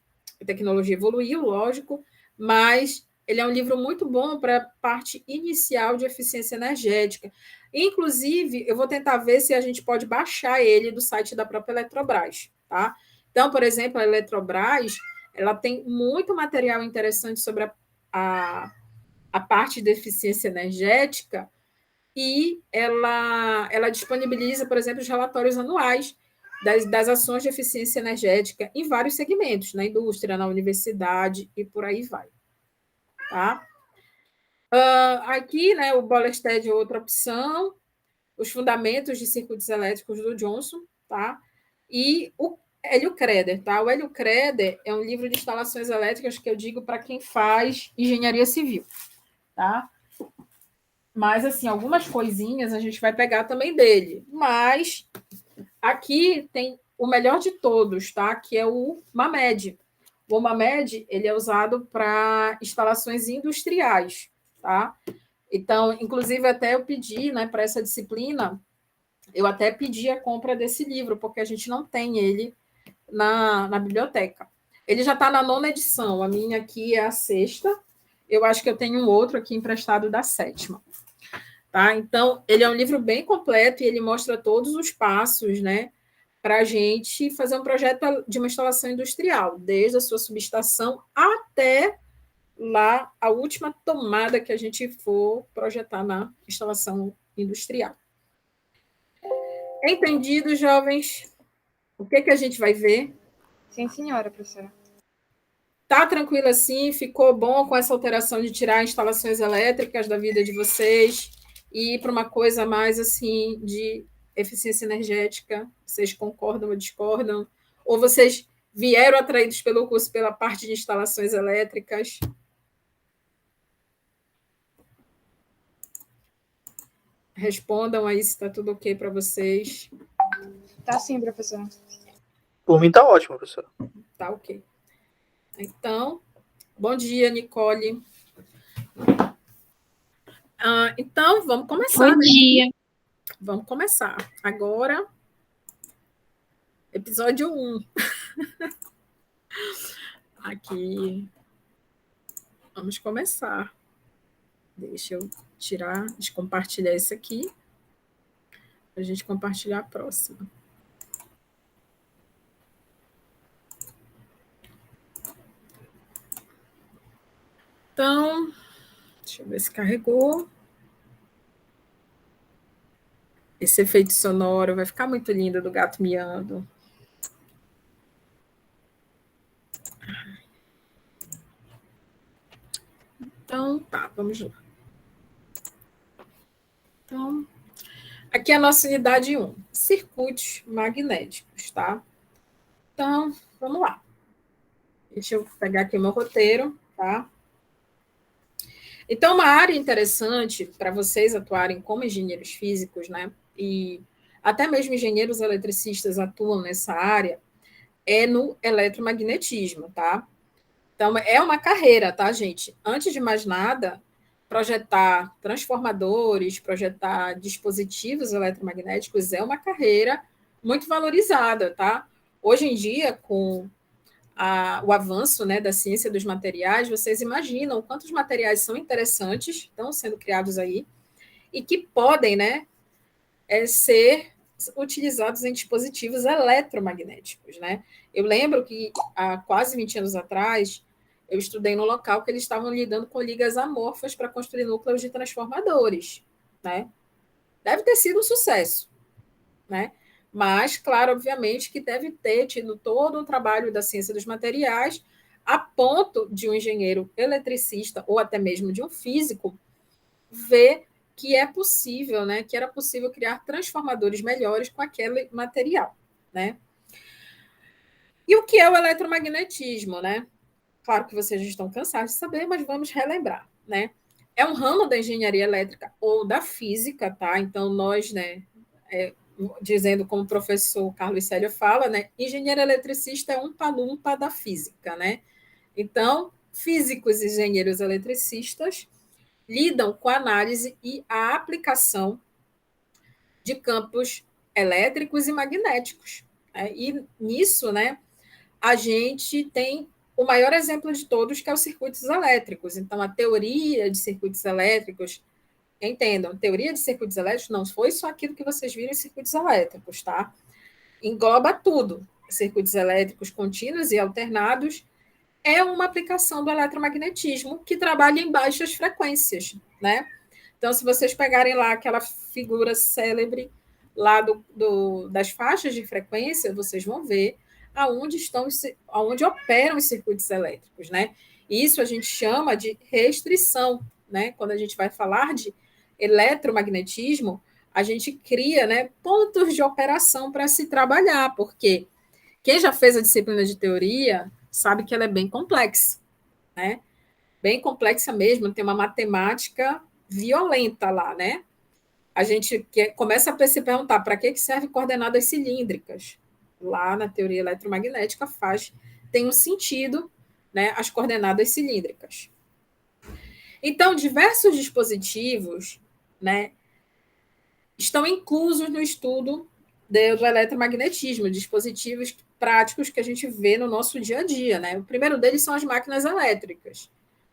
Speaker 1: tecnologia evoluiu, lógico, mas ele é um livro muito bom para a parte inicial de eficiência energética. Inclusive, eu vou tentar ver se a gente pode baixar ele do site da própria Eletrobras, tá? Então, por exemplo, a Eletrobras, ela tem muito material interessante sobre a parte de eficiência energética e ela disponibiliza, por exemplo, os relatórios anuais das ações de eficiência energética em vários segmentos, na indústria, na universidade e por aí vai. Tá? Aqui, né, o Bollerstedt é outra opção, os fundamentos de circuitos elétricos do Johnson, tá? E o Hélio Creder, tá? O Hélio Creder é um livro de instalações elétricas que eu digo para quem faz engenharia civil, tá? Mas, assim, algumas coisinhas a gente vai pegar também dele. Mas aqui tem o melhor de todos, tá? Que é o MAMED. O MAMED, ele é usado para instalações industriais, tá? Então, inclusive, até eu pedi, né, para essa disciplina, eu até pedi a compra desse livro, porque a gente não tem ele na biblioteca. Ele já está na 9ª edição, a minha aqui é a 6ª. Eu acho que eu tenho um outro aqui emprestado da 7ª. Tá? Então, ele é um livro bem completo e ele mostra todos os passos, né, para a gente fazer um projeto de uma instalação industrial, desde a sua subestação até lá a última tomada que a gente for projetar na instalação industrial. Entendido, jovens? O que a gente vai ver?
Speaker 2: Sim, senhora, professora.
Speaker 1: Tá tranquilo assim? Ficou bom com essa alteração de tirar instalações elétricas da vida de vocês e ir para uma coisa mais assim de eficiência energética? Vocês concordam ou discordam? Ou vocês vieram atraídos pelo curso pela parte de instalações elétricas? Respondam aí se está tudo ok para vocês.
Speaker 2: Tá sim, professora.
Speaker 3: Por mim tá ótimo, professora.
Speaker 1: Tá ok. Então, bom dia, Nicole. Então, vamos começar.
Speaker 4: Bom dia.
Speaker 1: Né? Vamos começar. Agora, episódio 1. Aqui. Vamos começar. Deixa eu tirar, descompartilhar esse aqui, para a gente compartilhar a próxima. Então, deixa eu ver se carregou. Esse efeito sonoro vai ficar muito lindo do gato miando. Então, tá, vamos lá. Então, aqui é a nossa unidade 1, circuitos magnéticos, tá? Então, vamos lá. Deixa eu pegar aqui o meu roteiro, tá? Então, uma área interessante para vocês atuarem como engenheiros físicos, né? E até mesmo engenheiros eletricistas atuam nessa área, é no eletromagnetismo, tá? Então, é uma carreira, tá, gente? Antes de mais nada, projetar transformadores, projetar dispositivos eletromagnéticos é uma carreira muito valorizada, tá? Hoje em dia, com o avanço, né, da ciência dos materiais, vocês imaginam quantos materiais são interessantes, estão sendo criados aí, e que podem, né, ser utilizados em dispositivos eletromagnéticos, né? Eu lembro que há quase 20 anos atrás, eu estudei no local que eles estavam lidando com ligas amorfas para construir núcleos de transformadores, né? Deve ter sido um sucesso, né? Mas, claro, obviamente que deve ter tido todo um trabalho da ciência dos materiais a ponto de um engenheiro eletricista ou até mesmo de um físico ver que é possível, né? Que era possível criar transformadores melhores com aquele material, né? E o que é o eletromagnetismo, né? Claro que vocês já estão cansados de saber, mas vamos relembrar, né? É um ramo da engenharia elétrica ou da física, tá? Então, nós, né, dizendo como o professor Carlos Célio fala, né? Engenheiro eletricista é um palumpa da física, né? Então, físicos e engenheiros eletricistas lidam com a análise e a aplicação de campos elétricos e magnéticos. E nisso, né, a gente tem o maior exemplo de todos, que é os circuitos elétricos. Então, a teoria de circuitos elétricos, entendam, teoria de circuitos elétricos não foi só aquilo que vocês viram em circuitos elétricos, tá? Engloba tudo. Circuitos elétricos contínuos e alternados é uma aplicação do eletromagnetismo que trabalha em baixas frequências, né? Então, se vocês pegarem lá aquela figura célebre lá das faixas de frequência, vocês vão ver aonde operam os circuitos elétricos, né? Isso a gente chama de restrição, né? Quando a gente vai falar de eletromagnetismo, a gente cria, né, pontos de operação para se trabalhar, porque quem já fez a disciplina de teoria sabe que ela é bem complexa, né? Bem complexa mesmo, tem uma matemática violenta lá, né? A gente começa a se perguntar para que servem coordenadas cilíndricas. Lá na teoria eletromagnética tem um sentido, né, as coordenadas cilíndricas. Então, diversos dispositivos, né, estão inclusos no estudo do eletromagnetismo, dispositivos práticos que a gente vê no nosso dia a dia, né? O primeiro deles são as máquinas elétricas,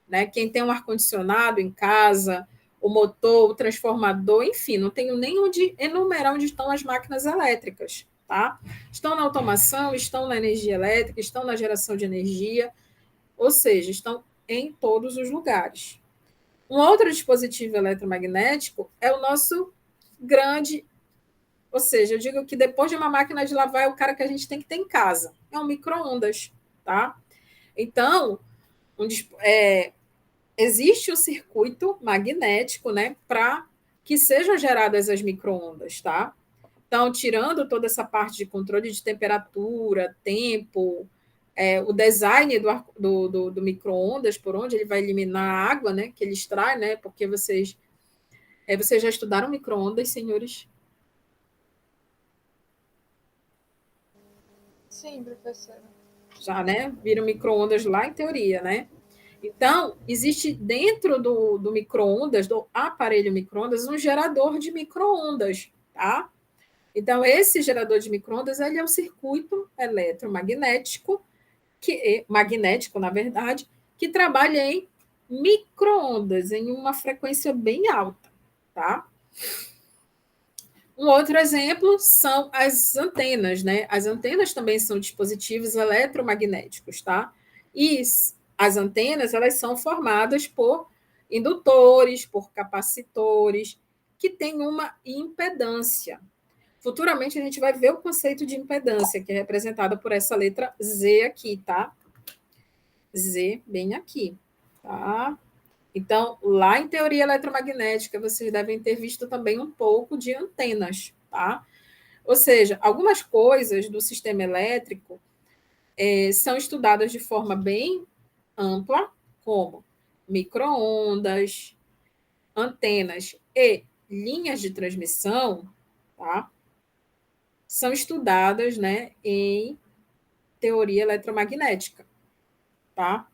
Speaker 1: né? Quem tem um ar-condicionado em casa, o motor, o transformador, enfim, não tenho nem onde enumerar onde estão as máquinas elétricas, tá? Estão na automação, estão na energia elétrica, estão na geração de energia, ou seja, estão em todos os lugares. Um outro dispositivo eletromagnético é o nosso grande, ou seja, eu digo que depois de uma máquina de lavar é o cara que a gente tem que ter em casa, é um micro-ondas, tá? Então, existe um circuito magnético, né, para que sejam geradas as micro-ondas, tá? Então, tirando toda essa parte de controle de temperatura, tempo, o design do micro-ondas, por onde ele vai eliminar a água, né, que ele extrai, né, porque vocês já estudaram micro-ondas, senhores?
Speaker 2: Sim, professora.
Speaker 1: Já, né? Viram micro-ondas lá em teoria, né? Então, existe dentro do micro-ondas, do aparelho micro-ondas, um gerador de micro-ondas, tá? Então, esse gerador de micro-ondas, ele é um circuito eletromagnético, magnético, na verdade, que trabalha em micro-ondas, em uma frequência bem alta, tá? Um outro exemplo são as antenas, né? As antenas também são dispositivos eletromagnéticos, tá? E as antenas, elas são formadas por indutores, por capacitores, que têm uma impedância. Futuramente a gente vai ver o conceito de impedância, que é representado por essa letra Z aqui, tá? Z bem aqui, tá? Então, lá em teoria eletromagnética, vocês devem ter visto também um pouco de antenas, tá? Ou seja, algumas coisas do sistema elétrico são estudadas de forma bem ampla, como micro-ondas, antenas e linhas de transmissão, tá? São estudadas, né, em teoria eletromagnética, tá?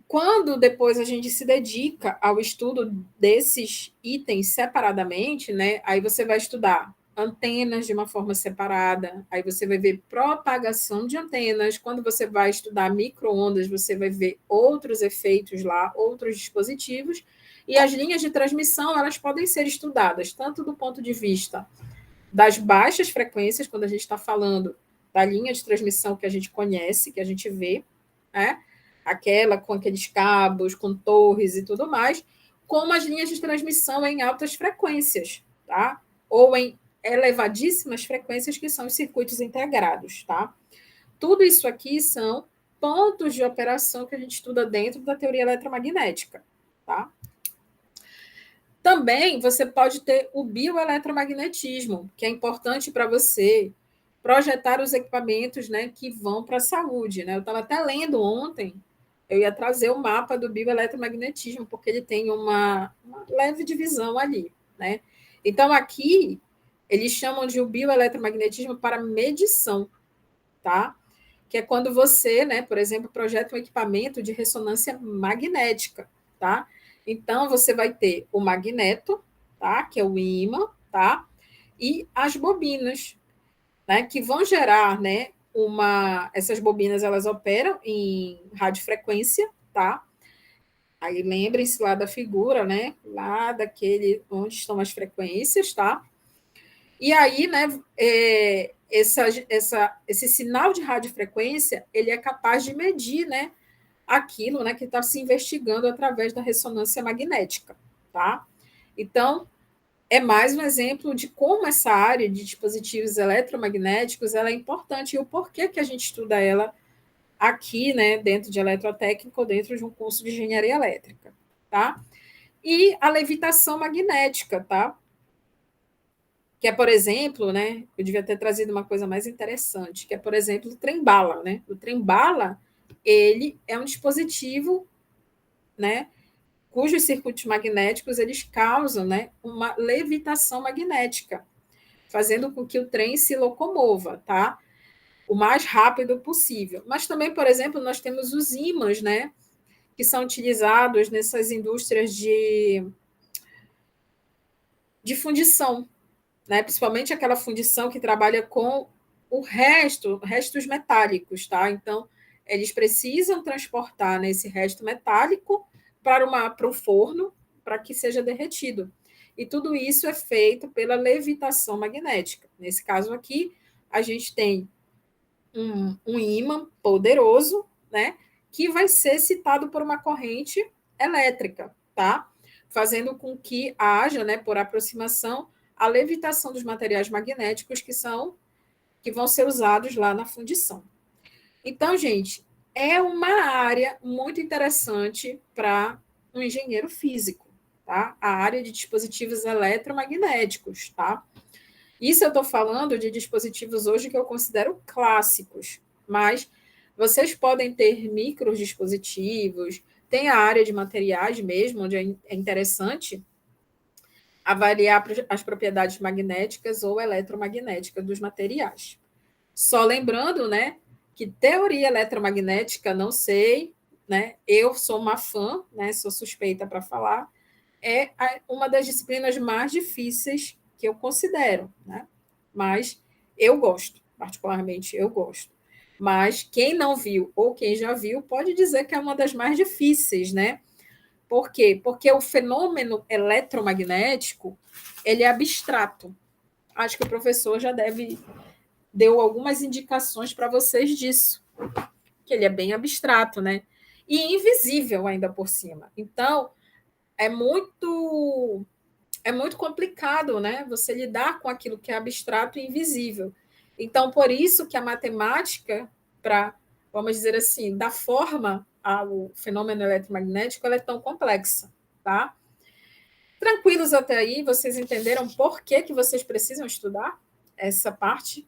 Speaker 1: Quando depois a gente se dedica ao estudo desses itens separadamente, né, aí você vai estudar antenas de uma forma separada, aí você vai ver propagação de antenas. Quando você vai estudar micro-ondas, você vai ver outros efeitos lá, outros dispositivos, e as linhas de transmissão, elas podem ser estudadas tanto do ponto de vista das baixas frequências, quando a gente está falando da linha de transmissão que a gente conhece, que a gente vê, né? Aquela com aqueles cabos, com torres e tudo mais, como as linhas de transmissão em altas frequências, tá? Ou em elevadíssimas frequências, que são os circuitos integrados, tá? Tudo isso aqui são pontos de operação que a gente estuda dentro da teoria eletromagnética, tá? Também você pode ter o bioeletromagnetismo, que é importante para você projetar os equipamentos, né, que vão para a saúde, né? Eu estava até lendo ontem, eu ia trazer o mapa do bioeletromagnetismo, porque ele tem uma leve divisão ali, né? Então, aqui, eles chamam de o bioeletromagnetismo para medição, tá? Que é quando você, né, por exemplo, projeta um equipamento de ressonância magnética, tá? Então, você vai ter o magneto, tá? Que é o ímã, tá? E as bobinas, né? Que vão gerar, né? Essas bobinas, elas operam em radiofrequência, tá? Aí lembrem-se lá da figura, né? Lá daquele onde estão as frequências, tá? E aí, né, esse sinal de radiofrequência, ele é capaz de medir, né, aquilo, né, que está se investigando através da ressonância magnética, tá? Então, é mais um exemplo de como essa área de dispositivos eletromagnéticos ela é importante e o porquê que a gente estuda ela aqui, né, dentro de eletrotécnica ou dentro de um curso de engenharia elétrica, tá? E a levitação magnética, tá? Que é, por exemplo, né, eu devia ter trazido uma coisa mais interessante, que é, por exemplo, o trem-bala, né? O trem-bala, ele é um dispositivo, né, cujos circuitos magnéticos eles causam, né, uma levitação magnética, fazendo com que o trem se locomova, tá? O mais rápido possível. Mas também, por exemplo, nós temos os ímãs, né, que são utilizados nessas indústrias de fundição, né? Principalmente aquela fundição que trabalha com restos metálicos, tá? Então, eles precisam transportar, né, esse resto metálico para o forno para que seja derretido. E tudo isso é feito pela levitação magnética. Nesse caso aqui, a gente tem um ímã poderoso, né, que vai ser excitado por uma corrente elétrica, tá? Fazendo com que haja, né, por aproximação, a levitação dos materiais magnéticos que vão ser usados lá na fundição. Então, gente, é uma área muito interessante para um engenheiro físico, tá? A área de dispositivos eletromagnéticos, tá? Isso eu estou falando de dispositivos hoje que eu considero clássicos, mas vocês podem ter microdispositivos, tem a área de materiais mesmo, onde é interessante avaliar as propriedades magnéticas ou eletromagnéticas dos materiais. Só lembrando, né, que teoria eletromagnética, não sei, né, eu sou uma fã, né, sou suspeita para falar, é uma das disciplinas mais difíceis que eu considero, né? Mas eu gosto, particularmente eu gosto. Mas quem não viu ou quem já viu pode dizer que é uma das mais difíceis, né? Por quê? Porque o fenômeno eletromagnético, ele é abstrato. Acho que o professor já deu algumas indicações para vocês disso, que ele é bem abstrato, né? E invisível ainda por cima. Então, é muito complicado, né? Você lidar com aquilo que é abstrato e invisível. Então, por isso que a matemática, para, vamos dizer assim, dar forma ao fenômeno eletromagnético, ela é tão complexa, tá? Tranquilos até aí? Vocês entenderam por que vocês precisam estudar essa parte?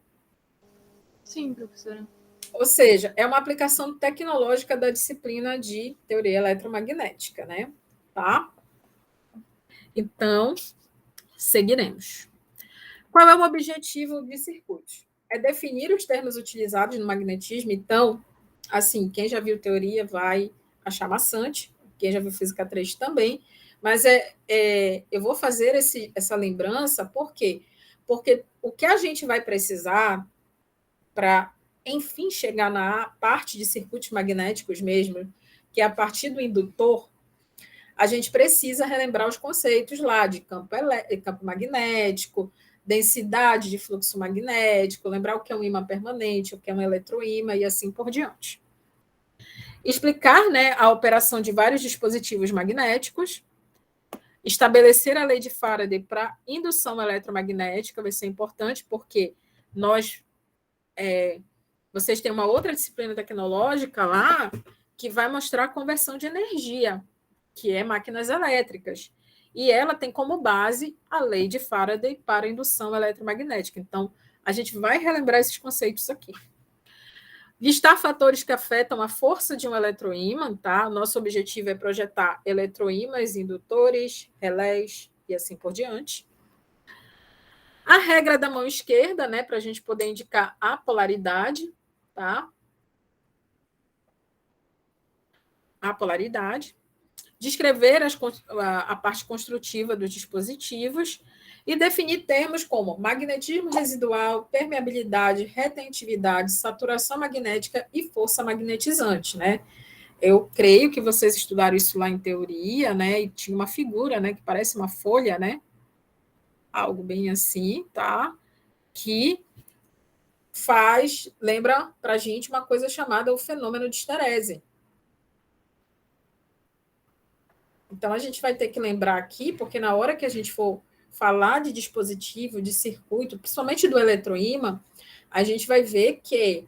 Speaker 2: Sim, professora.
Speaker 1: Ou seja, é uma aplicação tecnológica da disciplina de teoria eletromagnética, né? Tá? Então, seguiremos. Qual é o objetivo de circuitos? É definir os termos utilizados no magnetismo. Então, assim, quem já viu teoria vai achar maçante, quem já viu física 3 também, mas eu vou fazer essa lembrança, por quê? Porque o que a gente vai precisar para, enfim, chegar na parte de circuitos magnéticos mesmo, que é a partir do indutor, a gente precisa relembrar os conceitos lá de campo magnético, densidade de fluxo magnético, lembrar o que é um ímã permanente, o que é um eletroímã e assim por diante. Explicar, né, a operação de vários dispositivos magnéticos, estabelecer a lei de Faraday para indução eletromagnética, vai ser importante, porque vocês têm uma outra disciplina tecnológica lá que vai mostrar a conversão de energia, que é máquinas elétricas. E ela tem como base a lei de Faraday para a indução eletromagnética. Então, a gente vai relembrar esses conceitos aqui. Listar fatores que afetam a força de um eletroímã, tá? Nosso objetivo é projetar eletroímãs, indutores, relés e assim por diante. A regra da mão esquerda, né, para a gente poder indicar a polaridade, tá? A polaridade. Descrever a parte construtiva dos dispositivos e definir termos como magnetismo residual, permeabilidade, retentividade, saturação magnética e força magnetizante, né? Eu creio que vocês estudaram isso lá em teoria, né? E tinha uma figura, né, que parece uma folha, né? Algo bem assim, tá? Que lembra para a gente uma coisa chamada o fenômeno de esterese. Então, a gente vai ter que lembrar aqui, porque na hora que a gente for falar de dispositivo, de circuito, principalmente do eletroímã, a gente vai ver que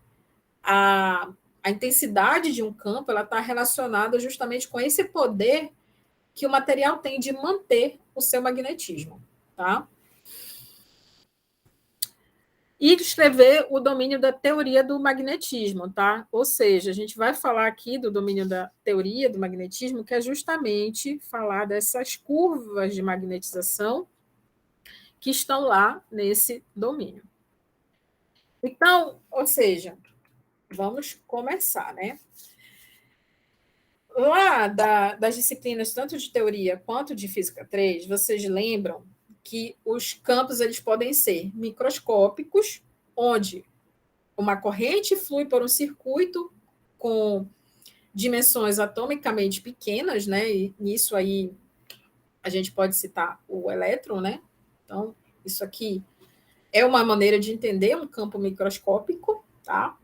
Speaker 1: a intensidade de um campo ela está relacionada justamente com esse poder que o material tem de manter o seu magnetismo, tá? E descrever o domínio da teoria do magnetismo, tá? Ou seja, a gente vai falar aqui do domínio da teoria do magnetismo, que é justamente falar dessas curvas de magnetização que estão lá nesse domínio. Então, ou seja, vamos começar, né? Lá das disciplinas, tanto de teoria quanto de física 3, vocês lembram que os campos eles podem ser microscópicos, onde uma corrente flui por um circuito com dimensões atomicamente pequenas, né? E nisso aí a gente pode citar o elétron, né? Então, isso aqui é uma maneira de entender um campo microscópico, tá?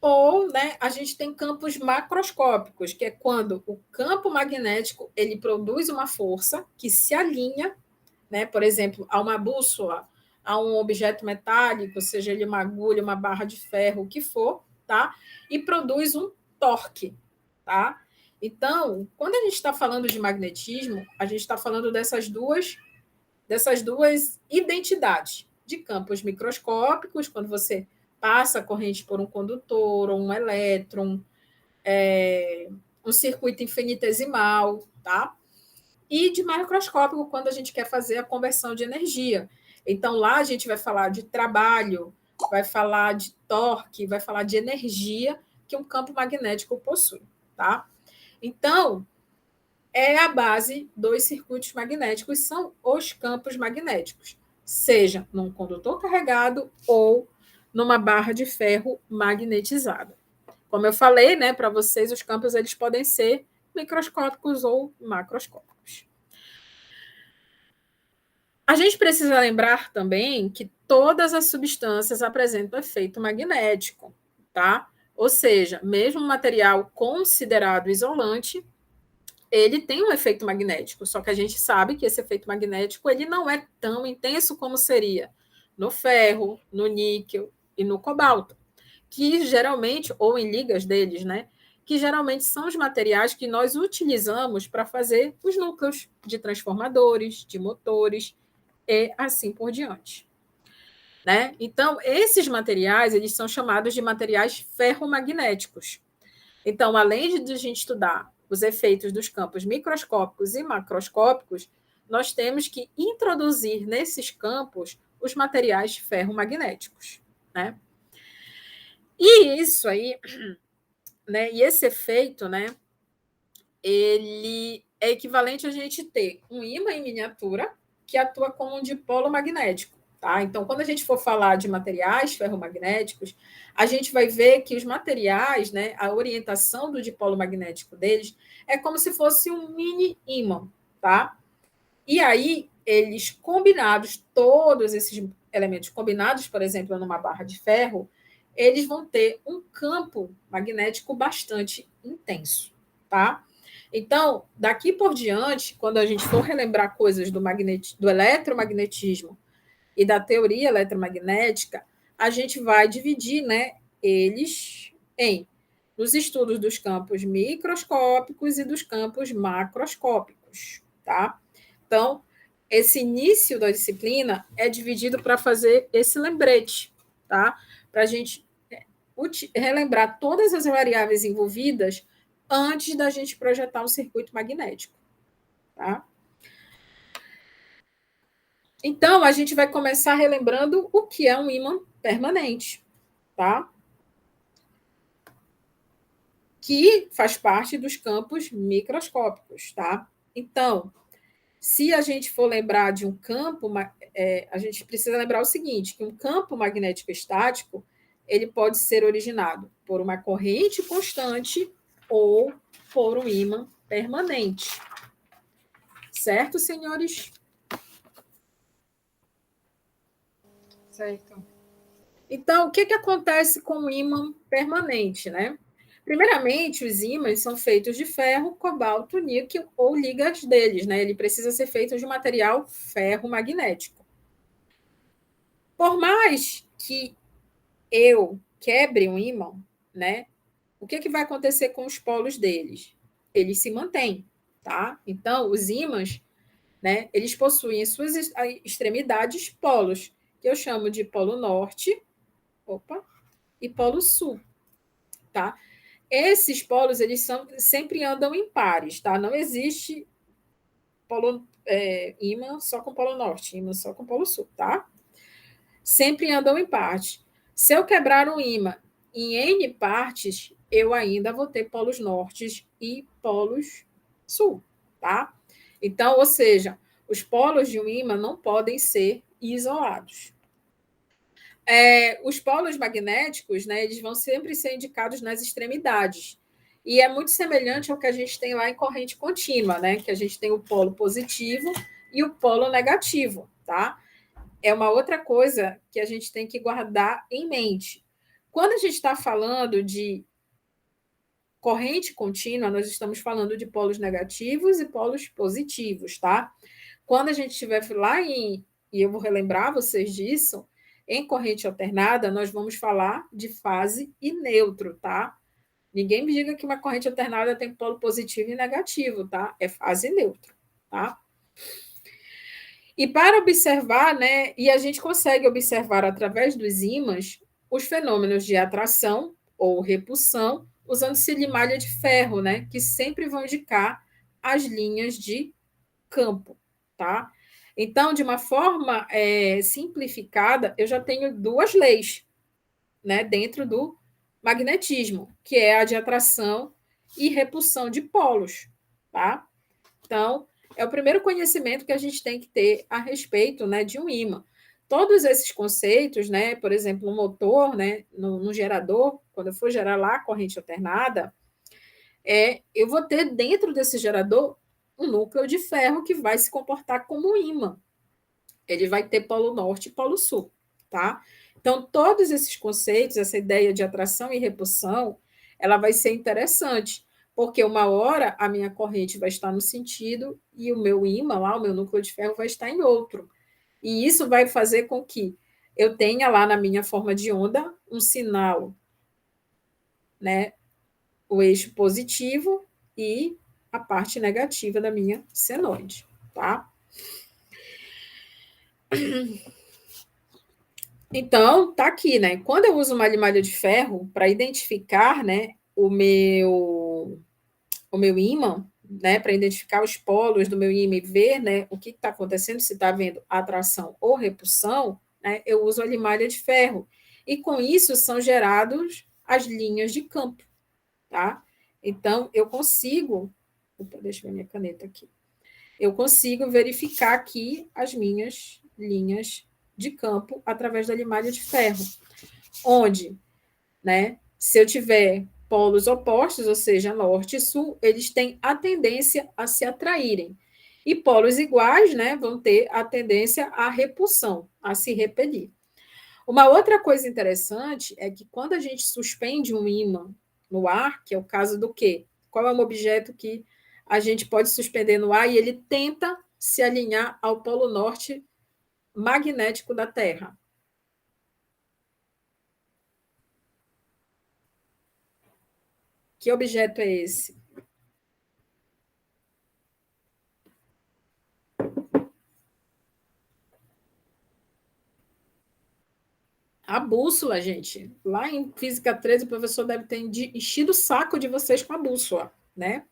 Speaker 1: Ou, né, a gente tem campos macroscópicos, que é quando o campo magnético ele produz uma força que se alinha, né, por exemplo, a uma bússola, a um objeto metálico, seja ele uma agulha, uma barra de ferro, o que for, tá? E produz um torque, tá? Então, quando a gente está falando de magnetismo, a gente está falando dessas duas identidades de campos microscópicos, quando você passa a corrente por um condutor, ou um elétron, um circuito infinitesimal, tá? E de macroscópico, quando a gente quer fazer a conversão de energia. Então, lá a gente vai falar de trabalho, vai falar de torque, vai falar de energia que um campo magnético possui, tá? Então, é a base dos circuitos magnéticos, são os campos magnéticos, seja num condutor carregado ou numa barra de ferro magnetizada. Como eu falei, né, para vocês, os campos eles podem ser microscópicos ou macroscópicos. A gente precisa lembrar também que todas as substâncias apresentam efeito magnético, tá? Ou seja, mesmo um material considerado isolante, ele tem um efeito magnético, só que a gente sabe que esse efeito magnético ele não é tão intenso como seria no ferro, no níquel e no cobalto, que geralmente, ou em ligas deles, né? Que geralmente são os materiais que nós utilizamos para fazer os núcleos de transformadores, de motores e assim por diante. Né? Então, esses materiais eles são chamados de materiais ferromagnéticos. Então, além de a gente estudar os efeitos dos campos microscópicos e macroscópicos, nós temos que introduzir nesses campos os materiais ferromagnéticos. Né? E isso aí, né, e esse efeito, né, ele é equivalente a gente ter um ímã em miniatura que atua como um dipolo magnético. Tá? Então, quando a gente for falar de materiais ferromagnéticos, a gente vai ver que os materiais, né, a orientação do dipolo magnético deles é como se fosse um mini ímã. Tá? E aí, eles combinados, todos esses elementos combinados, por exemplo, numa barra de ferro, eles vão ter um campo magnético bastante intenso. Tá? Então, daqui por diante, quando a gente for relembrar coisas do eletromagnetismo e da teoria eletromagnética, a gente vai dividir, né, eles nos estudos dos campos microscópicos e dos campos macroscópicos, tá? Então, esse início da disciplina é dividido para fazer esse lembrete, tá? Para a gente relembrar todas as variáveis envolvidas antes da gente projetar um circuito magnético, tá? Então, a gente vai começar relembrando o que é um ímã permanente, tá? Que faz parte dos campos microscópicos, tá? Então, se a gente for lembrar de um campo, a gente precisa lembrar o seguinte, que um campo magnético estático, ele pode ser originado por uma corrente constante ou por um ímã permanente. Certo, senhores?
Speaker 2: Certo.
Speaker 1: Então, o que acontece com o ímã permanente, né? Primeiramente, os ímãs são feitos de ferro, cobalto, níquel ou ligas deles, né? Ele precisa ser feito de material ferromagnético. Por mais que eu quebre um ímã, né? O que vai acontecer com os polos deles? Eles se mantêm, tá? Então, os ímãs, né? Eles possuem em suas extremidades polos, que eu chamo de polo norte, e polo sul, tá? Esses polos, eles sempre andam em pares, tá? Não existe ímã só com polo norte, ímã só com polo sul, tá? Sempre andam em partes. Se eu quebrar um ímã em N partes, eu ainda vou ter polos nortes e polos sul, tá? Então, ou seja, os polos de um ímã não podem ser isolados. Os polos magnéticos, né, eles vão sempre ser indicados nas extremidades. E é muito semelhante ao que a gente tem lá em corrente contínua, né? Que a gente tem o polo positivo e o polo negativo, tá? É uma outra coisa que a gente tem que guardar em mente. Quando a gente está falando de corrente contínua, nós estamos falando de polos negativos e polos positivos, tá? Quando a gente estiver lá e eu vou relembrar vocês disso, em corrente alternada, nós vamos falar de fase e neutro, tá? Ninguém me diga que uma corrente alternada tem polo positivo e negativo, tá? É fase e neutro, tá? E para observar, né, e a gente consegue observar através dos ímãs os fenômenos de atração ou repulsão, usando-se de malha de ferro, né, que sempre vão indicar as linhas de campo, tá? Então, de uma forma simplificada, eu já tenho duas leis, né, dentro do magnetismo, que é a de atração e repulsão de polos, tá? Então, é o primeiro conhecimento que a gente tem que ter a respeito, né, de um ímã. Todos esses conceitos, né, por exemplo, um motor, né, no gerador, quando eu for gerar lá a corrente alternada, eu vou ter dentro desse gerador um núcleo de ferro que vai se comportar como um ímã. Ele vai ter polo norte e polo sul, tá? Então, todos esses conceitos, essa ideia de atração e repulsão, ela vai ser interessante, porque uma hora a minha corrente vai estar no sentido e o meu ímã lá, o meu núcleo de ferro, vai estar em outro. E isso vai fazer com que eu tenha lá na minha forma de onda um sinal, né? O eixo positivo e a parte negativa da minha senoide, tá? Então, tá aqui, né? Quando eu uso uma malha de ferro para identificar, né, o meu ímã, né, para identificar os polos do meu ímã e ver, né, o que está acontecendo, se está havendo atração ou repulsão, né, eu uso a limalha de ferro. E com isso são gerados as linhas de campo, tá? Então, eu consigo. Opa, deixa eu ver minha caneta aqui. Eu consigo verificar aqui as minhas linhas de campo através da limalha de ferro, onde, né, se eu tiver polos opostos, ou seja, norte e sul, eles têm a tendência a se atraírem. E polos iguais, né, vão ter a tendência à repulsão, a se repelir. Uma outra coisa interessante é que quando a gente suspende um ímã no ar, que é o caso do quê? Qual é um objeto que a gente pode suspender no ar e ele tenta se alinhar ao polo norte magnético da Terra? Que objeto é esse? A bússola, gente, lá em Física 13, o professor deve ter enchido o saco de vocês com a bússola, né?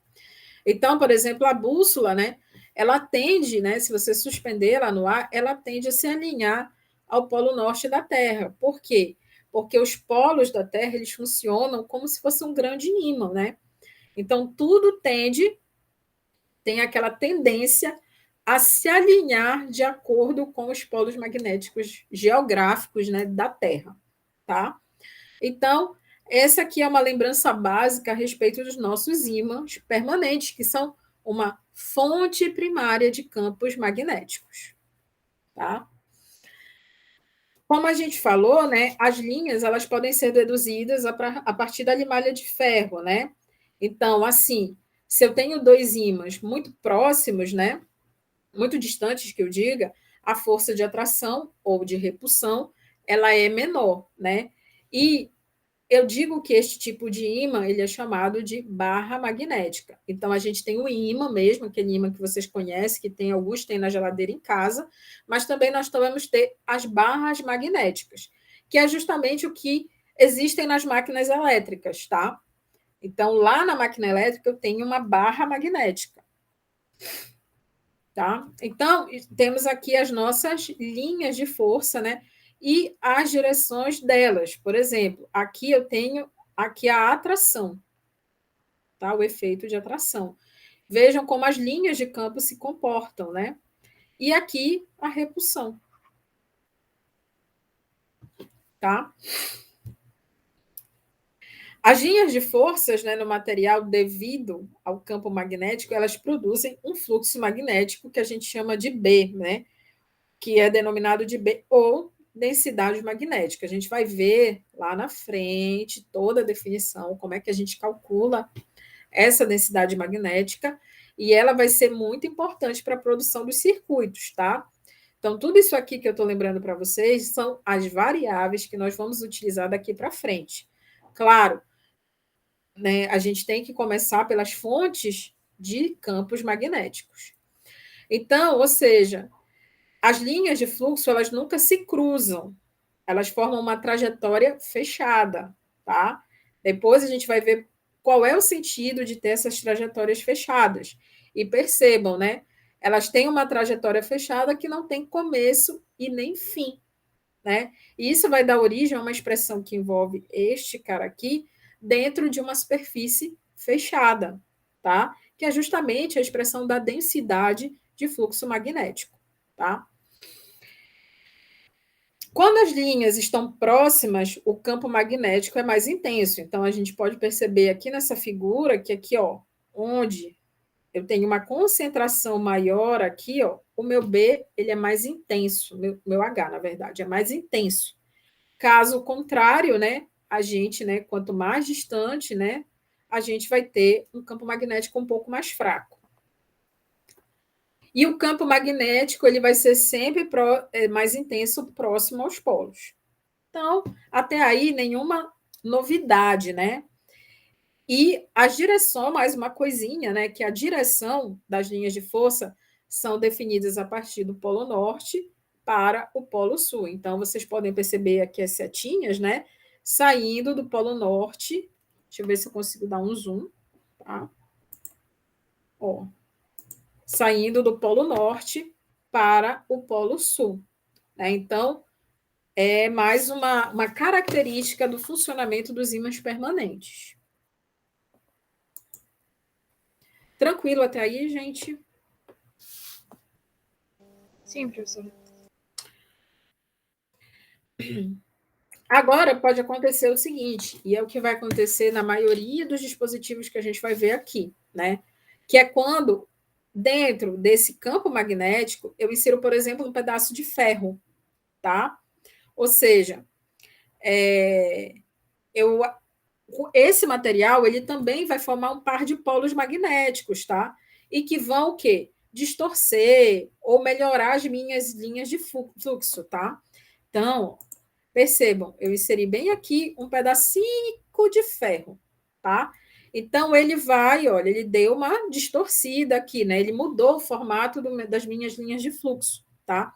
Speaker 1: Então, por exemplo, a bússola, né? Ela tende, né? Se você suspender ela no ar, ela tende a se alinhar ao polo norte da Terra. Por quê? Porque os polos da Terra eles funcionam como se fosse um grande ímã, né? Então, tudo tem aquela tendência a se alinhar de acordo com os polos magnéticos geográficos, né, da Terra, tá? Então, essa aqui é uma lembrança básica a respeito dos nossos ímãs permanentes, que são uma fonte primária de campos magnéticos, tá? Como a gente falou, né, as linhas elas podem ser deduzidas a partir da limalha de ferro, né? Então, assim, se eu tenho dois ímãs muito próximos, né, muito distantes que eu diga, a força de atração ou de repulsão, ela é menor, né? E eu digo que este tipo de ímã ele é chamado de barra magnética. Então, a gente tem o ímã mesmo, aquele ímã que vocês conhecem, que tem alguns tem na geladeira em casa, mas também nós vamos ter as barras magnéticas, que é justamente o que existem nas máquinas elétricas, tá? Então, lá na máquina elétrica, eu tenho uma barra magnética, tá? Então, temos aqui as nossas linhas de força, né? E as direções delas. Por exemplo, aqui eu tenho aqui a atração, tá? O efeito de atração. Vejam como as linhas de campo se comportam, né? E aqui a repulsão, tá? As linhas de forças, né, no material devido ao campo magnético, elas produzem um fluxo magnético que a gente chama de B, né? Que é denominado de B, ou densidade magnética. A gente vai ver lá na frente toda a definição, como é que a gente calcula essa densidade magnética, e ela vai ser muito importante para a produção dos circuitos, tá? Então, tudo isso aqui que eu estou lembrando para vocês são as variáveis que nós vamos utilizar daqui para frente. Claro, né, a gente tem que começar pelas fontes de campos magnéticos. Então, ou seja, as linhas de fluxo, elas nunca se cruzam, elas formam uma trajetória fechada, tá? Depois a gente vai ver qual é o sentido de ter essas trajetórias fechadas. E percebam, né? Elas têm uma trajetória fechada que não tem começo e nem fim, né? E isso vai dar origem a uma expressão que envolve este cara aqui dentro de uma superfície fechada, tá? Que é justamente a expressão da densidade de fluxo magnético, tá? Quando as linhas estão próximas, o campo magnético é mais intenso. Então, a gente pode perceber aqui nessa figura que aqui, ó, onde eu tenho uma concentração maior aqui, ó, o meu B, ele é mais intenso, meu H, na verdade, é mais intenso. Caso contrário, né, a gente, né, quanto mais distante, né, a gente vai ter um campo magnético um pouco mais fraco. E o campo magnético, ele vai ser sempre mais intenso próximo aos polos. Então, até aí, nenhuma novidade, né? E as direções, mais uma coisinha, né? Que a direção das linhas de força são definidas a partir do Polo Norte para o Polo Sul. Então, vocês podem perceber aqui as setinhas, né? Saindo do Polo Norte. Deixa eu ver se eu consigo dar um zoom, tá? Ó, saindo do Polo Norte para o Polo Sul, né? Então, é mais uma característica do funcionamento dos ímãs permanentes. Tranquilo até aí, gente?
Speaker 2: Sim, professora.
Speaker 1: Agora pode acontecer o seguinte, e é o que vai acontecer na maioria dos dispositivos que a gente vai ver aqui, né? Que é quando, dentro desse campo magnético, eu insiro, por exemplo, um pedaço de ferro, tá? Ou seja, esse material ele também vai formar um par de polos magnéticos, tá? E que vão o quê? Distorcer ou melhorar as minhas linhas de fluxo, tá? Então, percebam, eu inseri bem aqui um pedacinho de ferro, tá? Então, ele vai, olha, ele deu uma distorcida aqui, né? Ele mudou o formato das minhas linhas de fluxo, tá?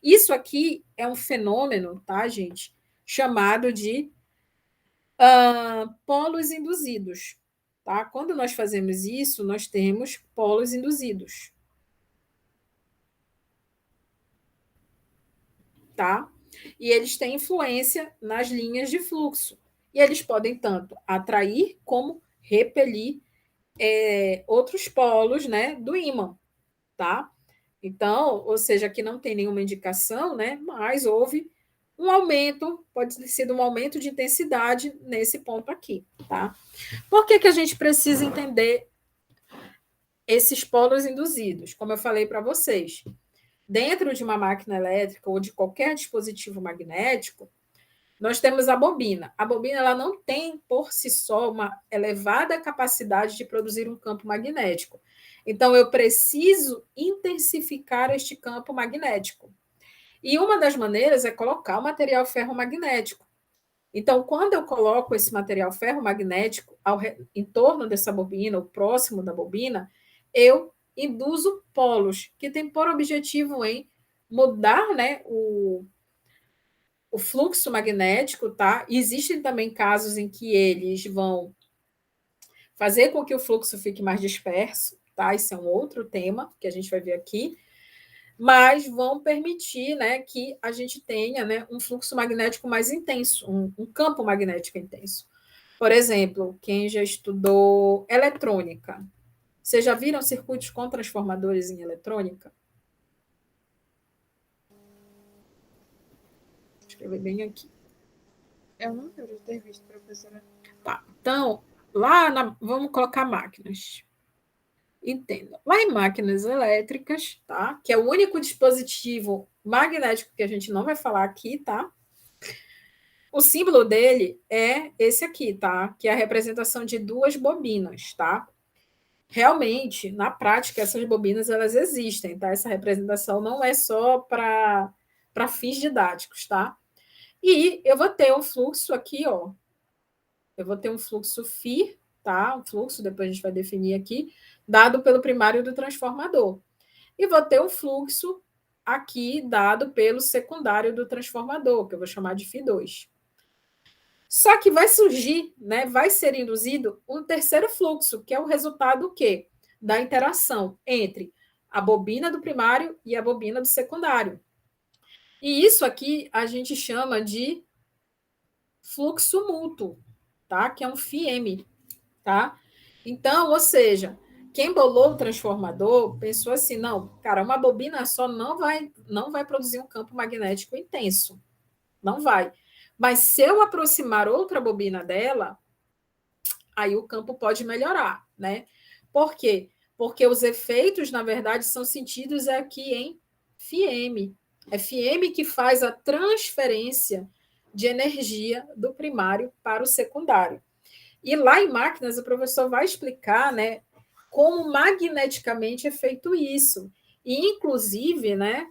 Speaker 1: Isso aqui é um fenômeno, tá, gente? chamado de polos induzidos. Tá? Quando nós fazemos isso, nós temos polos induzidos. Tá? E eles têm influência nas linhas de fluxo. E eles podem tanto atrair como repelir outros polos, né, do ímã. Tá? Então, ou seja, aqui não tem nenhuma indicação, né, mas houve um aumento, pode ter sido um aumento de intensidade nesse ponto aqui. Tá? Por que a gente precisa entender esses polos induzidos? Como eu falei para vocês, dentro de uma máquina elétrica ou de qualquer dispositivo magnético, nós temos a bobina. A bobina ela não tem, por si só, uma elevada capacidade de produzir um campo magnético. Então, eu preciso intensificar este campo magnético. E uma das maneiras é colocar o material ferromagnético. Então, quando eu coloco esse material ferromagnético em torno dessa bobina, ou próximo da bobina, eu induzo polos, que tem por objetivo em mudar, né, o fluxo magnético, tá? E existem também casos em que eles vão fazer com que o fluxo fique mais disperso, tá? Isso é um outro tema que a gente vai ver aqui, mas vão permitir, né, que a gente tenha, né, um fluxo magnético mais intenso, um campo magnético intenso. Por exemplo, quem já estudou eletrônica, vocês já viram circuitos com transformadores em eletrônica? Vou escrever bem aqui.
Speaker 2: Eu não lembro de ter visto, professora.
Speaker 1: Tá, então, vamos colocar máquinas. Entenda. Lá em máquinas elétricas, tá? Que é o único dispositivo magnético que a gente não vai falar aqui, tá? O símbolo dele é esse aqui, tá? Que é a representação de duas bobinas, tá? Realmente, na prática, essas bobinas elas existem, tá? Essa representação não é só para fins didáticos, tá? E eu vou ter um fluxo aqui, ó. Eu vou ter um fluxo φ, tá? Um fluxo, depois a gente vai definir aqui, dado pelo primário do transformador. E vou ter um fluxo aqui dado pelo secundário do transformador, que eu vou chamar de φ2. Só que vai surgir, né, vai ser induzido um terceiro fluxo, que é o resultado do quê? Da interação entre a bobina do primário e a bobina do secundário. E isso aqui a gente chama de fluxo mútuo, tá? Que é um φm, tá? Então, ou seja, quem bolou o transformador pensou assim, não, cara, uma bobina só não vai produzir um campo magnético intenso. Não vai. Mas se eu aproximar outra bobina dela, aí o campo pode melhorar, né? Por quê? Porque os efeitos, na verdade, são sentidos aqui em φm. É φm que faz a transferência de energia do primário para o secundário. E lá em máquinas, o professor vai explicar, né, como magneticamente é feito isso. E, inclusive, né,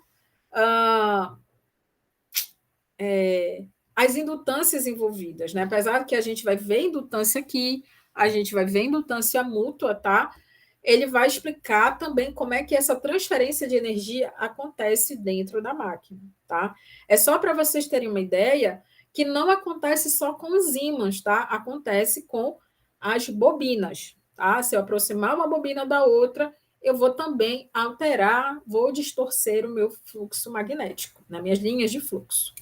Speaker 1: as indutâncias envolvidas, né? Apesar que a gente vai ver indutância aqui, a gente vai ver indutância mútua, tá? Ele vai explicar também como é que essa transferência de energia acontece dentro da máquina, tá? É só para vocês terem uma ideia que não acontece só com os ímãs, tá? Acontece com as bobinas, tá? Se eu aproximar uma bobina da outra, eu vou também alterar, vou distorcer o meu fluxo magnético, nas minhas linhas de fluxo.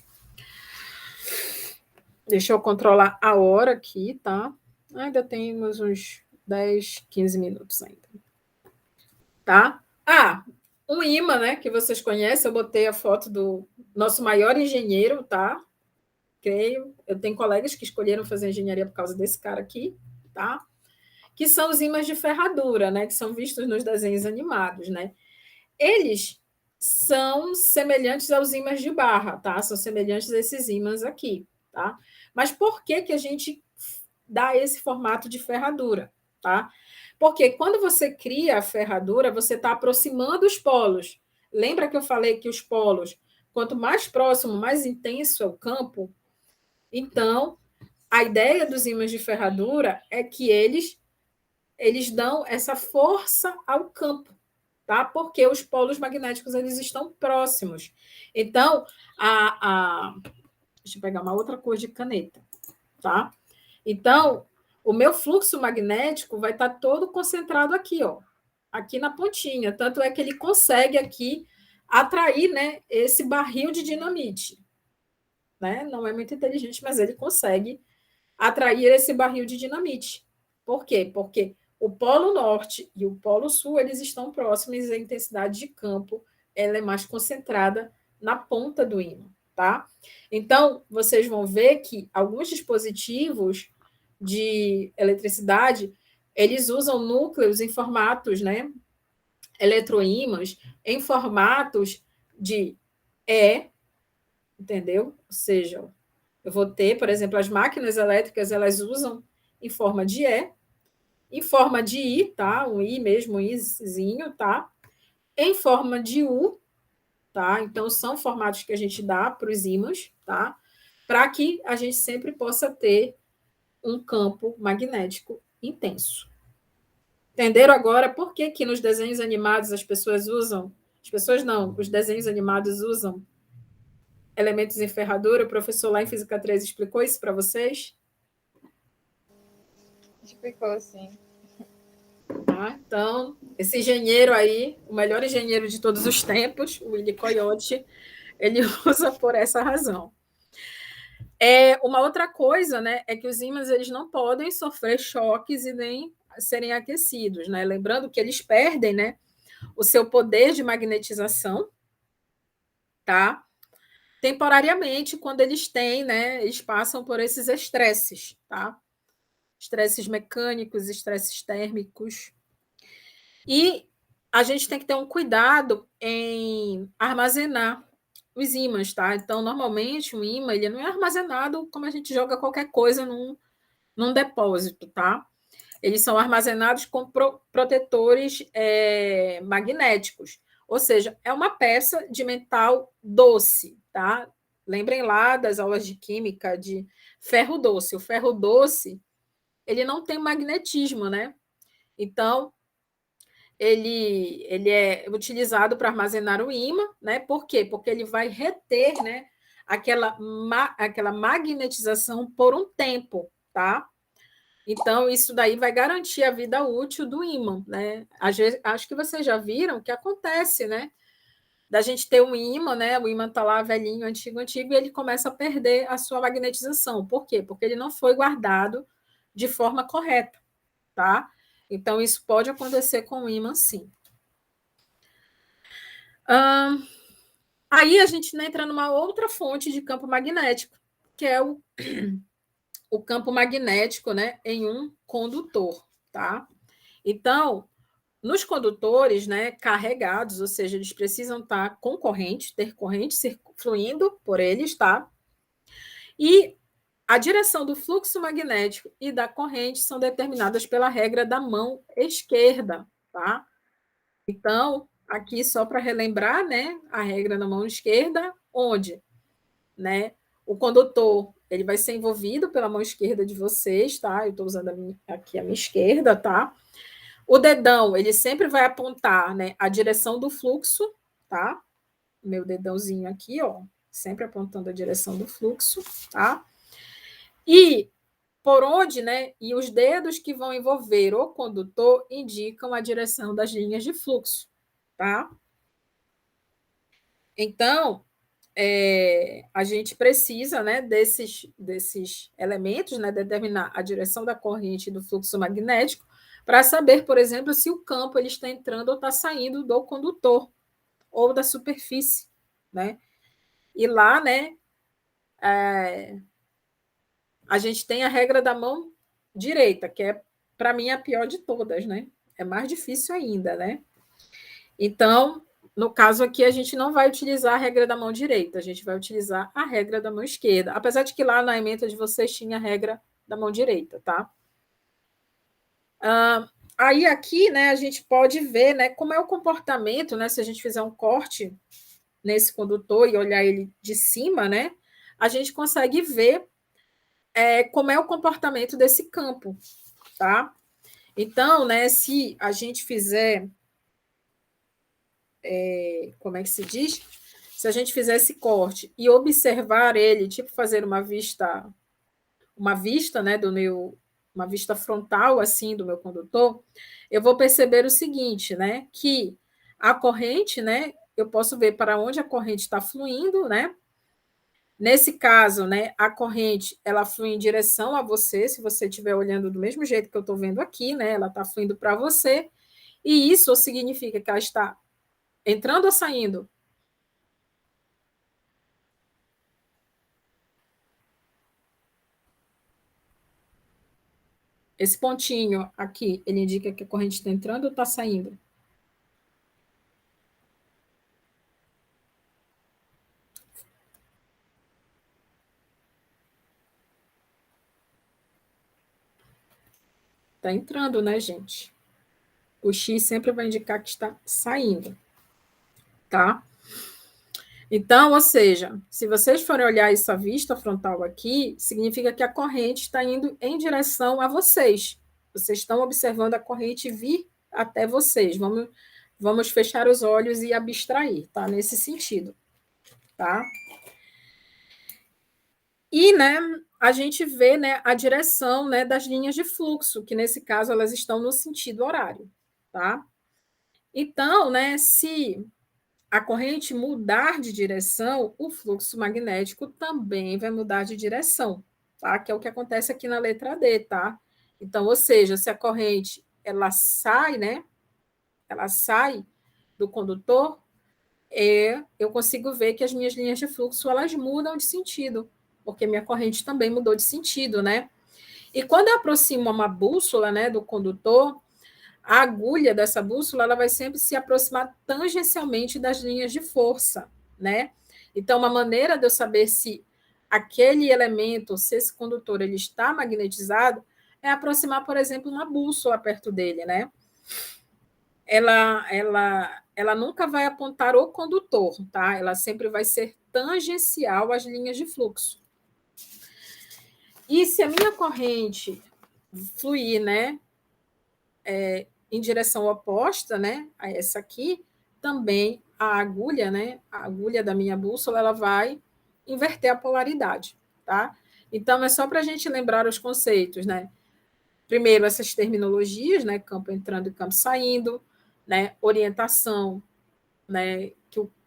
Speaker 1: Deixa eu controlar a hora aqui, tá? Ainda temos uns 10, 15 minutos ainda. Tá? Um imã, né, que vocês conhecem, eu botei a foto do nosso maior engenheiro, tá? Creio. Eu tenho colegas que escolheram fazer engenharia por causa desse cara aqui, tá? Que são os ímãs de ferradura, né? Que são vistos nos desenhos animados, né? Eles são semelhantes aos ímãs de barra, tá? São semelhantes a esses ímãs aqui, tá? Mas por que a gente dá esse formato de ferradura, tá? Porque quando você cria a ferradura, você está aproximando os polos. Lembra que eu falei que os polos, quanto mais próximo, mais intenso é o campo? Então, a ideia dos ímãs de ferradura é que eles dão essa força ao campo, tá? Porque os polos magnéticos eles estão próximos. Então, Deixa eu pegar uma outra cor de caneta, tá? Então, o meu fluxo magnético vai estar todo concentrado aqui, ó, aqui na pontinha. Tanto é que ele consegue aqui atrair, né, esse barril de dinamite, né? Não é muito inteligente, mas ele consegue atrair esse barril de dinamite. Por quê? Porque o Polo Norte e o Polo Sul, eles estão próximos e a intensidade de campo ela é mais concentrada na ponta do ímã, tá? Então, vocês vão ver que alguns dispositivos de eletricidade, eles usam núcleos em formatos, né, eletroímãs, em formatos de E, entendeu? Ou seja, eu vou ter, por exemplo, as máquinas elétricas, elas usam em forma de E, em forma de I, tá? Um I mesmo, um Izinho, tá? Em forma de U, tá? Então, são formatos que a gente dá para os ímãs, tá? Para que a gente sempre possa ter um campo magnético intenso. Entenderam agora por que que nos desenhos animados as pessoas usam? As pessoas não, os desenhos animados usam elementos em ferradura? O professor lá em Física 3 explicou isso para vocês?
Speaker 2: Explicou, sim.
Speaker 1: Tá? Então, esse engenheiro aí, o melhor engenheiro de todos os tempos, o Willy Coyote, ele usa por essa razão. Uma outra coisa, né, é que os ímãs eles não podem sofrer choques e nem serem aquecidos, né? Lembrando que eles perdem, né, o seu poder de magnetização, tá? Temporariamente, quando eles têm, né, eles passam por esses estresses, tá? Estresses mecânicos, estresses térmicos. E a gente tem que ter um cuidado em armazenar os ímãs, tá? Então, normalmente, um ímã ele não é armazenado como a gente joga qualquer coisa num depósito, tá? Eles são armazenados com protetores magnéticos, ou seja, é uma peça de metal doce, tá? Lembrem lá das aulas de química de ferro doce. O ferro doce, ele não tem magnetismo, né? Então, ele é utilizado para armazenar o ímã, né? Por quê? Porque ele vai reter, né, aquela magnetização por um tempo, tá? Então, isso daí vai garantir a vida útil do ímã, né? Acho que vocês já viram que acontece, né? Da gente ter um ímã, né? O ímã está lá velhinho, antigo, e ele começa a perder a sua magnetização. Por quê? Porque ele não foi guardado de forma correta, tá? Então, isso pode acontecer com o ímã, sim. Aí a gente entra numa outra fonte de campo magnético, que é o campo magnético, né, em um condutor, tá? Então, nos condutores, né, carregados, ou seja, eles precisam estar com corrente, ter corrente fluindo por eles, tá? E a direção do fluxo magnético e da corrente são determinadas pela regra da mão esquerda, tá? Então, aqui só para relembrar, né, a regra da mão esquerda, onde, né, o condutor ele vai ser envolvido pela mão esquerda de vocês, tá? Eu estou usando aqui a minha esquerda, tá? O dedão ele sempre vai apontar, né, a direção do fluxo, tá? Meu dedãozinho aqui, ó, sempre apontando a direção do fluxo, tá? E por onde, né? E os dedos que vão envolver o condutor indicam a direção das linhas de fluxo, tá? Então, a gente precisa, né, desses elementos, né, determinar a direção da corrente e do fluxo magnético para saber, por exemplo, se o campo ele está entrando ou está saindo do condutor ou da superfície, né? E lá, né, a gente tem a regra da mão direita, que é, para mim, a pior de todas, né? É mais difícil ainda, né? Então, no caso aqui, a gente não vai utilizar a regra da mão direita, a gente vai utilizar a regra da mão esquerda, apesar de que lá na ementa de vocês tinha a regra da mão direita, tá? Aí aqui, né, a gente pode ver, né, como é o comportamento, né, se a gente fizer um corte nesse condutor e olhar ele de cima, né, a gente consegue ver como é o comportamento desse campo, tá? Então, né, se a gente fizer, como é que se diz? se a gente fizer esse corte e observar ele, tipo fazer uma vista, né, uma vista frontal assim do meu condutor, eu vou perceber o seguinte, né, que a corrente, né, eu posso ver para onde a corrente está fluindo, né? Nesse caso, né, a corrente ela flui em direção a você, se você estiver olhando do mesmo jeito que eu estou vendo aqui, né, ela está fluindo para você, e isso significa que ela está entrando ou saindo? Esse pontinho aqui, ele indica que a corrente está entrando ou está saindo? Está entrando, né, gente? O X sempre vai indicar que está saindo, tá? Então, ou seja, se vocês forem olhar essa vista frontal aqui, significa que a corrente está indo em direção a vocês. Vocês estão observando a corrente vir até vocês. Vamos fechar os olhos e abstrair, tá? Nesse sentido, tá? E, né, a gente vê, né, a direção, né, das linhas de fluxo, que nesse caso elas estão no sentido horário, tá? Então, né, se a corrente mudar de direção, o fluxo magnético também vai mudar de direção, tá? Que é o que acontece aqui na letra D, tá? Então, ou seja, se a corrente ela sai, né? Ela sai do condutor, eu consigo ver que as minhas linhas de fluxo elas mudam de sentido, porque minha corrente também mudou de sentido, né? E quando eu aproximo uma bússola, né, do condutor, a agulha dessa bússola ela vai sempre se aproximar tangencialmente das linhas de força, né? Então, uma maneira de eu saber se aquele elemento, se esse condutor ele está magnetizado, é aproximar, por exemplo, uma bússola perto dele, né? Ela nunca vai apontar o condutor, tá? Ela sempre vai ser tangencial às linhas de fluxo. E se a minha corrente fluir, né, em direção oposta, né, a essa aqui, também a agulha, né, a agulha da minha bússola, ela vai inverter a polaridade, tá? Então, é só para a gente lembrar os conceitos, né? Primeiro, essas terminologias, né, campo entrando e campo saindo, né, orientação, né,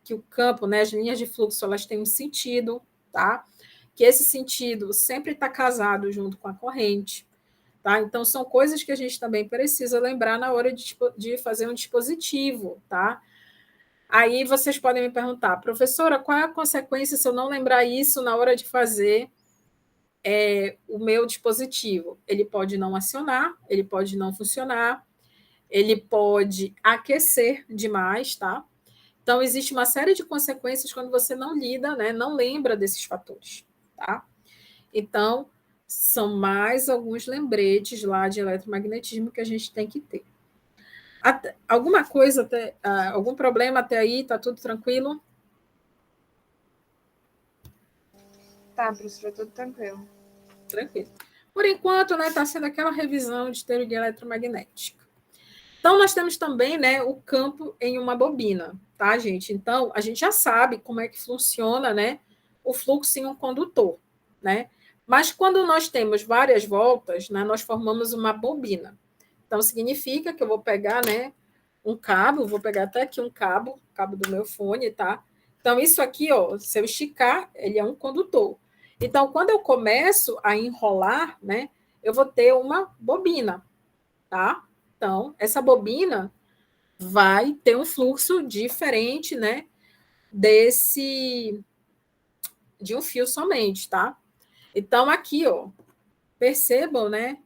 Speaker 1: que o campo, né, as linhas de fluxo, elas têm um sentido, tá? Que esse sentido sempre está casado junto com a corrente, tá? Então, são coisas que a gente também precisa lembrar na hora de fazer um dispositivo, tá? Aí vocês podem me perguntar, professora, qual é a consequência se eu não lembrar isso na hora de fazer o meu dispositivo? Ele pode não acionar, ele pode não funcionar, ele pode aquecer demais, tá? Então, existe uma série de consequências quando você não lida, né, não lembra desses fatores, tá? Então, são mais alguns lembretes lá de eletromagnetismo que a gente tem que ter. Alguma coisa, algum problema até aí? Tá tudo tranquilo?
Speaker 2: Tá, professora, tudo tranquilo.
Speaker 1: Tranquilo. Por enquanto, né, está sendo aquela revisão de teoria eletromagnética. Então, nós temos também, né, o campo em uma bobina, tá, gente? Então, a gente já sabe como é que funciona, né, o fluxo em um condutor, né? Mas quando nós temos várias voltas, né, nós formamos uma bobina. Então, significa que eu vou pegar, né, um cabo, vou pegar até aqui um cabo do meu fone, tá? Então, isso aqui, ó, se eu esticar, ele é um condutor. Então, quando eu começo a enrolar, né, eu vou ter uma bobina, tá? Então, essa bobina vai ter um fluxo diferente, né, de um fio somente, tá? Então, aqui, ó, percebam, né,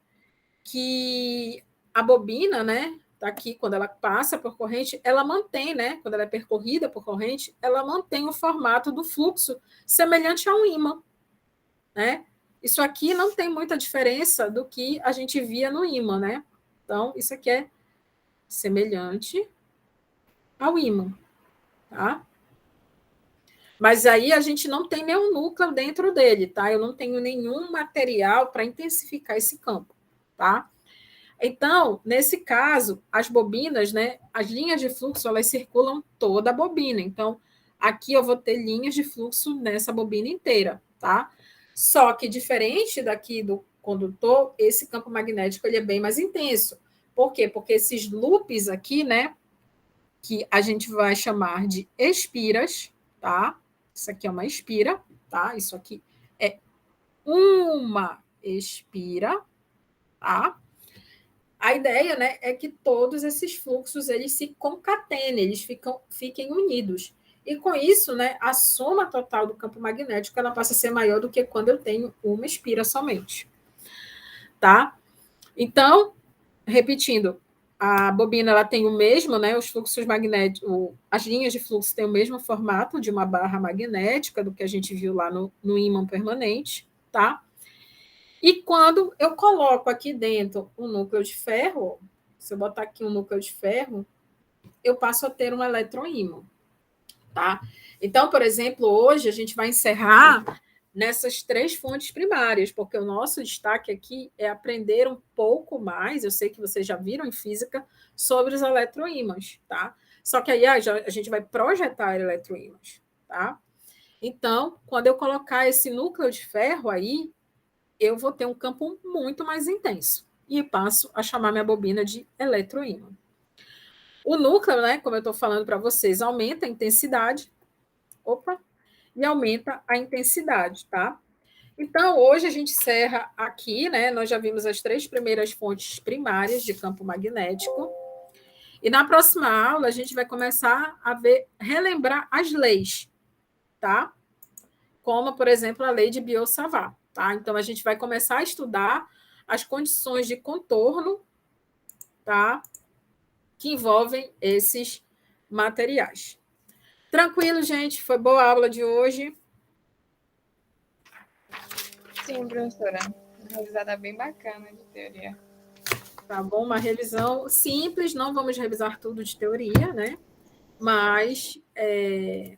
Speaker 1: que a bobina, né, tá aqui, quando ela passa por corrente, ela mantém, né, quando ela é percorrida por corrente, ela mantém o formato do fluxo semelhante a um ímã, né? Isso aqui não tem muita diferença do que a gente via no ímã, né? Então, isso aqui é semelhante ao ímã, tá? Mas aí a gente não tem nenhum núcleo dentro dele, tá? Eu não tenho nenhum material para intensificar esse campo, tá? Então, nesse caso, as bobinas, né, as linhas de fluxo, elas circulam toda a bobina. Então, aqui eu vou ter linhas de fluxo nessa bobina inteira, tá? Só que diferente daqui do condutor, esse campo magnético ele é bem mais intenso. Por quê? Porque esses loops aqui, né, que a gente vai chamar de espiras, tá? Isso aqui é uma espira, tá? Isso aqui é uma espira, tá? A ideia, né, é que todos esses fluxos eles se concatenem, eles fiquem unidos. E com isso, né, a soma total do campo magnético ela passa a ser maior do que quando eu tenho uma espira somente, tá? Então, repetindo, a bobina ela tem o mesmo, né, os fluxos magnéticos, as linhas de fluxo têm o mesmo formato de uma barra magnética do que a gente viu lá no ímã permanente, tá? E quando eu coloco aqui dentro um núcleo de ferro, se eu botar aqui um núcleo de ferro, eu passo a ter um eletroímã, tá? Então, por exemplo, hoje a gente vai encerrar nessas 3 fontes primárias, porque o nosso destaque aqui é aprender um pouco mais, eu sei que vocês já viram em física, sobre os eletroímãs, tá? Só que aí a gente vai projetar eletroímãs, tá? Então, quando eu colocar esse núcleo de ferro aí, eu vou ter um campo muito mais intenso. E passo a chamar minha bobina de eletroímã. O núcleo, né, como eu estou falando para vocês, aumenta a intensidade. Opa! E aumenta a intensidade, tá? Então, hoje a gente encerra aqui, né? Nós já vimos as 3 primeiras fontes primárias de campo magnético. E na próxima aula a gente vai começar a relembrar as leis, tá? Como, por exemplo, a lei de Biot-Savart, tá? Então, a gente vai começar a estudar as condições de contorno, tá? Que envolvem esses materiais. Tranquilo, gente? Foi boa a aula de hoje.
Speaker 2: Sim, professora. Uma revisada bem bacana de teoria.
Speaker 1: Tá bom? Uma revisão simples, não vamos revisar tudo de teoria, né? Mas,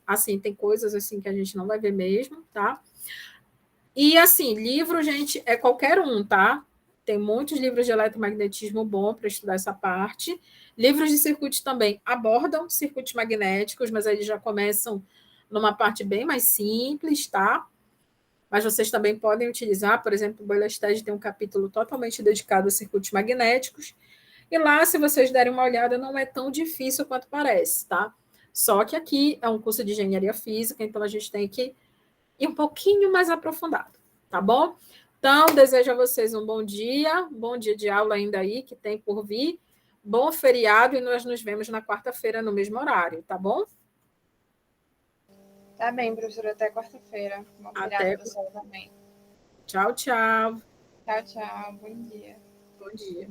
Speaker 1: assim, tem coisas assim que a gente não vai ver mesmo, tá? E, assim, livro, gente, é qualquer um, tá? Tem muitos livros de eletromagnetismo bom para estudar essa parte. Livros de circuitos também abordam circuitos magnéticos, mas eles já começam numa parte bem mais simples, tá? Mas vocês também podem utilizar, por exemplo, o Boylestad tem um capítulo totalmente dedicado a circuitos magnéticos. E lá, se vocês derem uma olhada, não é tão difícil quanto parece, tá? Só que aqui é um curso de engenharia física, então a gente tem que ir um pouquinho mais aprofundado, tá bom? Então, desejo a vocês um bom dia de aula ainda aí, que tem por vir, bom feriado, e nós nos vemos na quarta-feira no mesmo horário, tá bom?
Speaker 2: Tá bem, professora, até quarta-feira. Bom feriado
Speaker 1: Até.
Speaker 2: para você também.
Speaker 1: Tchau, tchau.
Speaker 2: Tchau, tchau. Bom dia.
Speaker 1: Bom dia.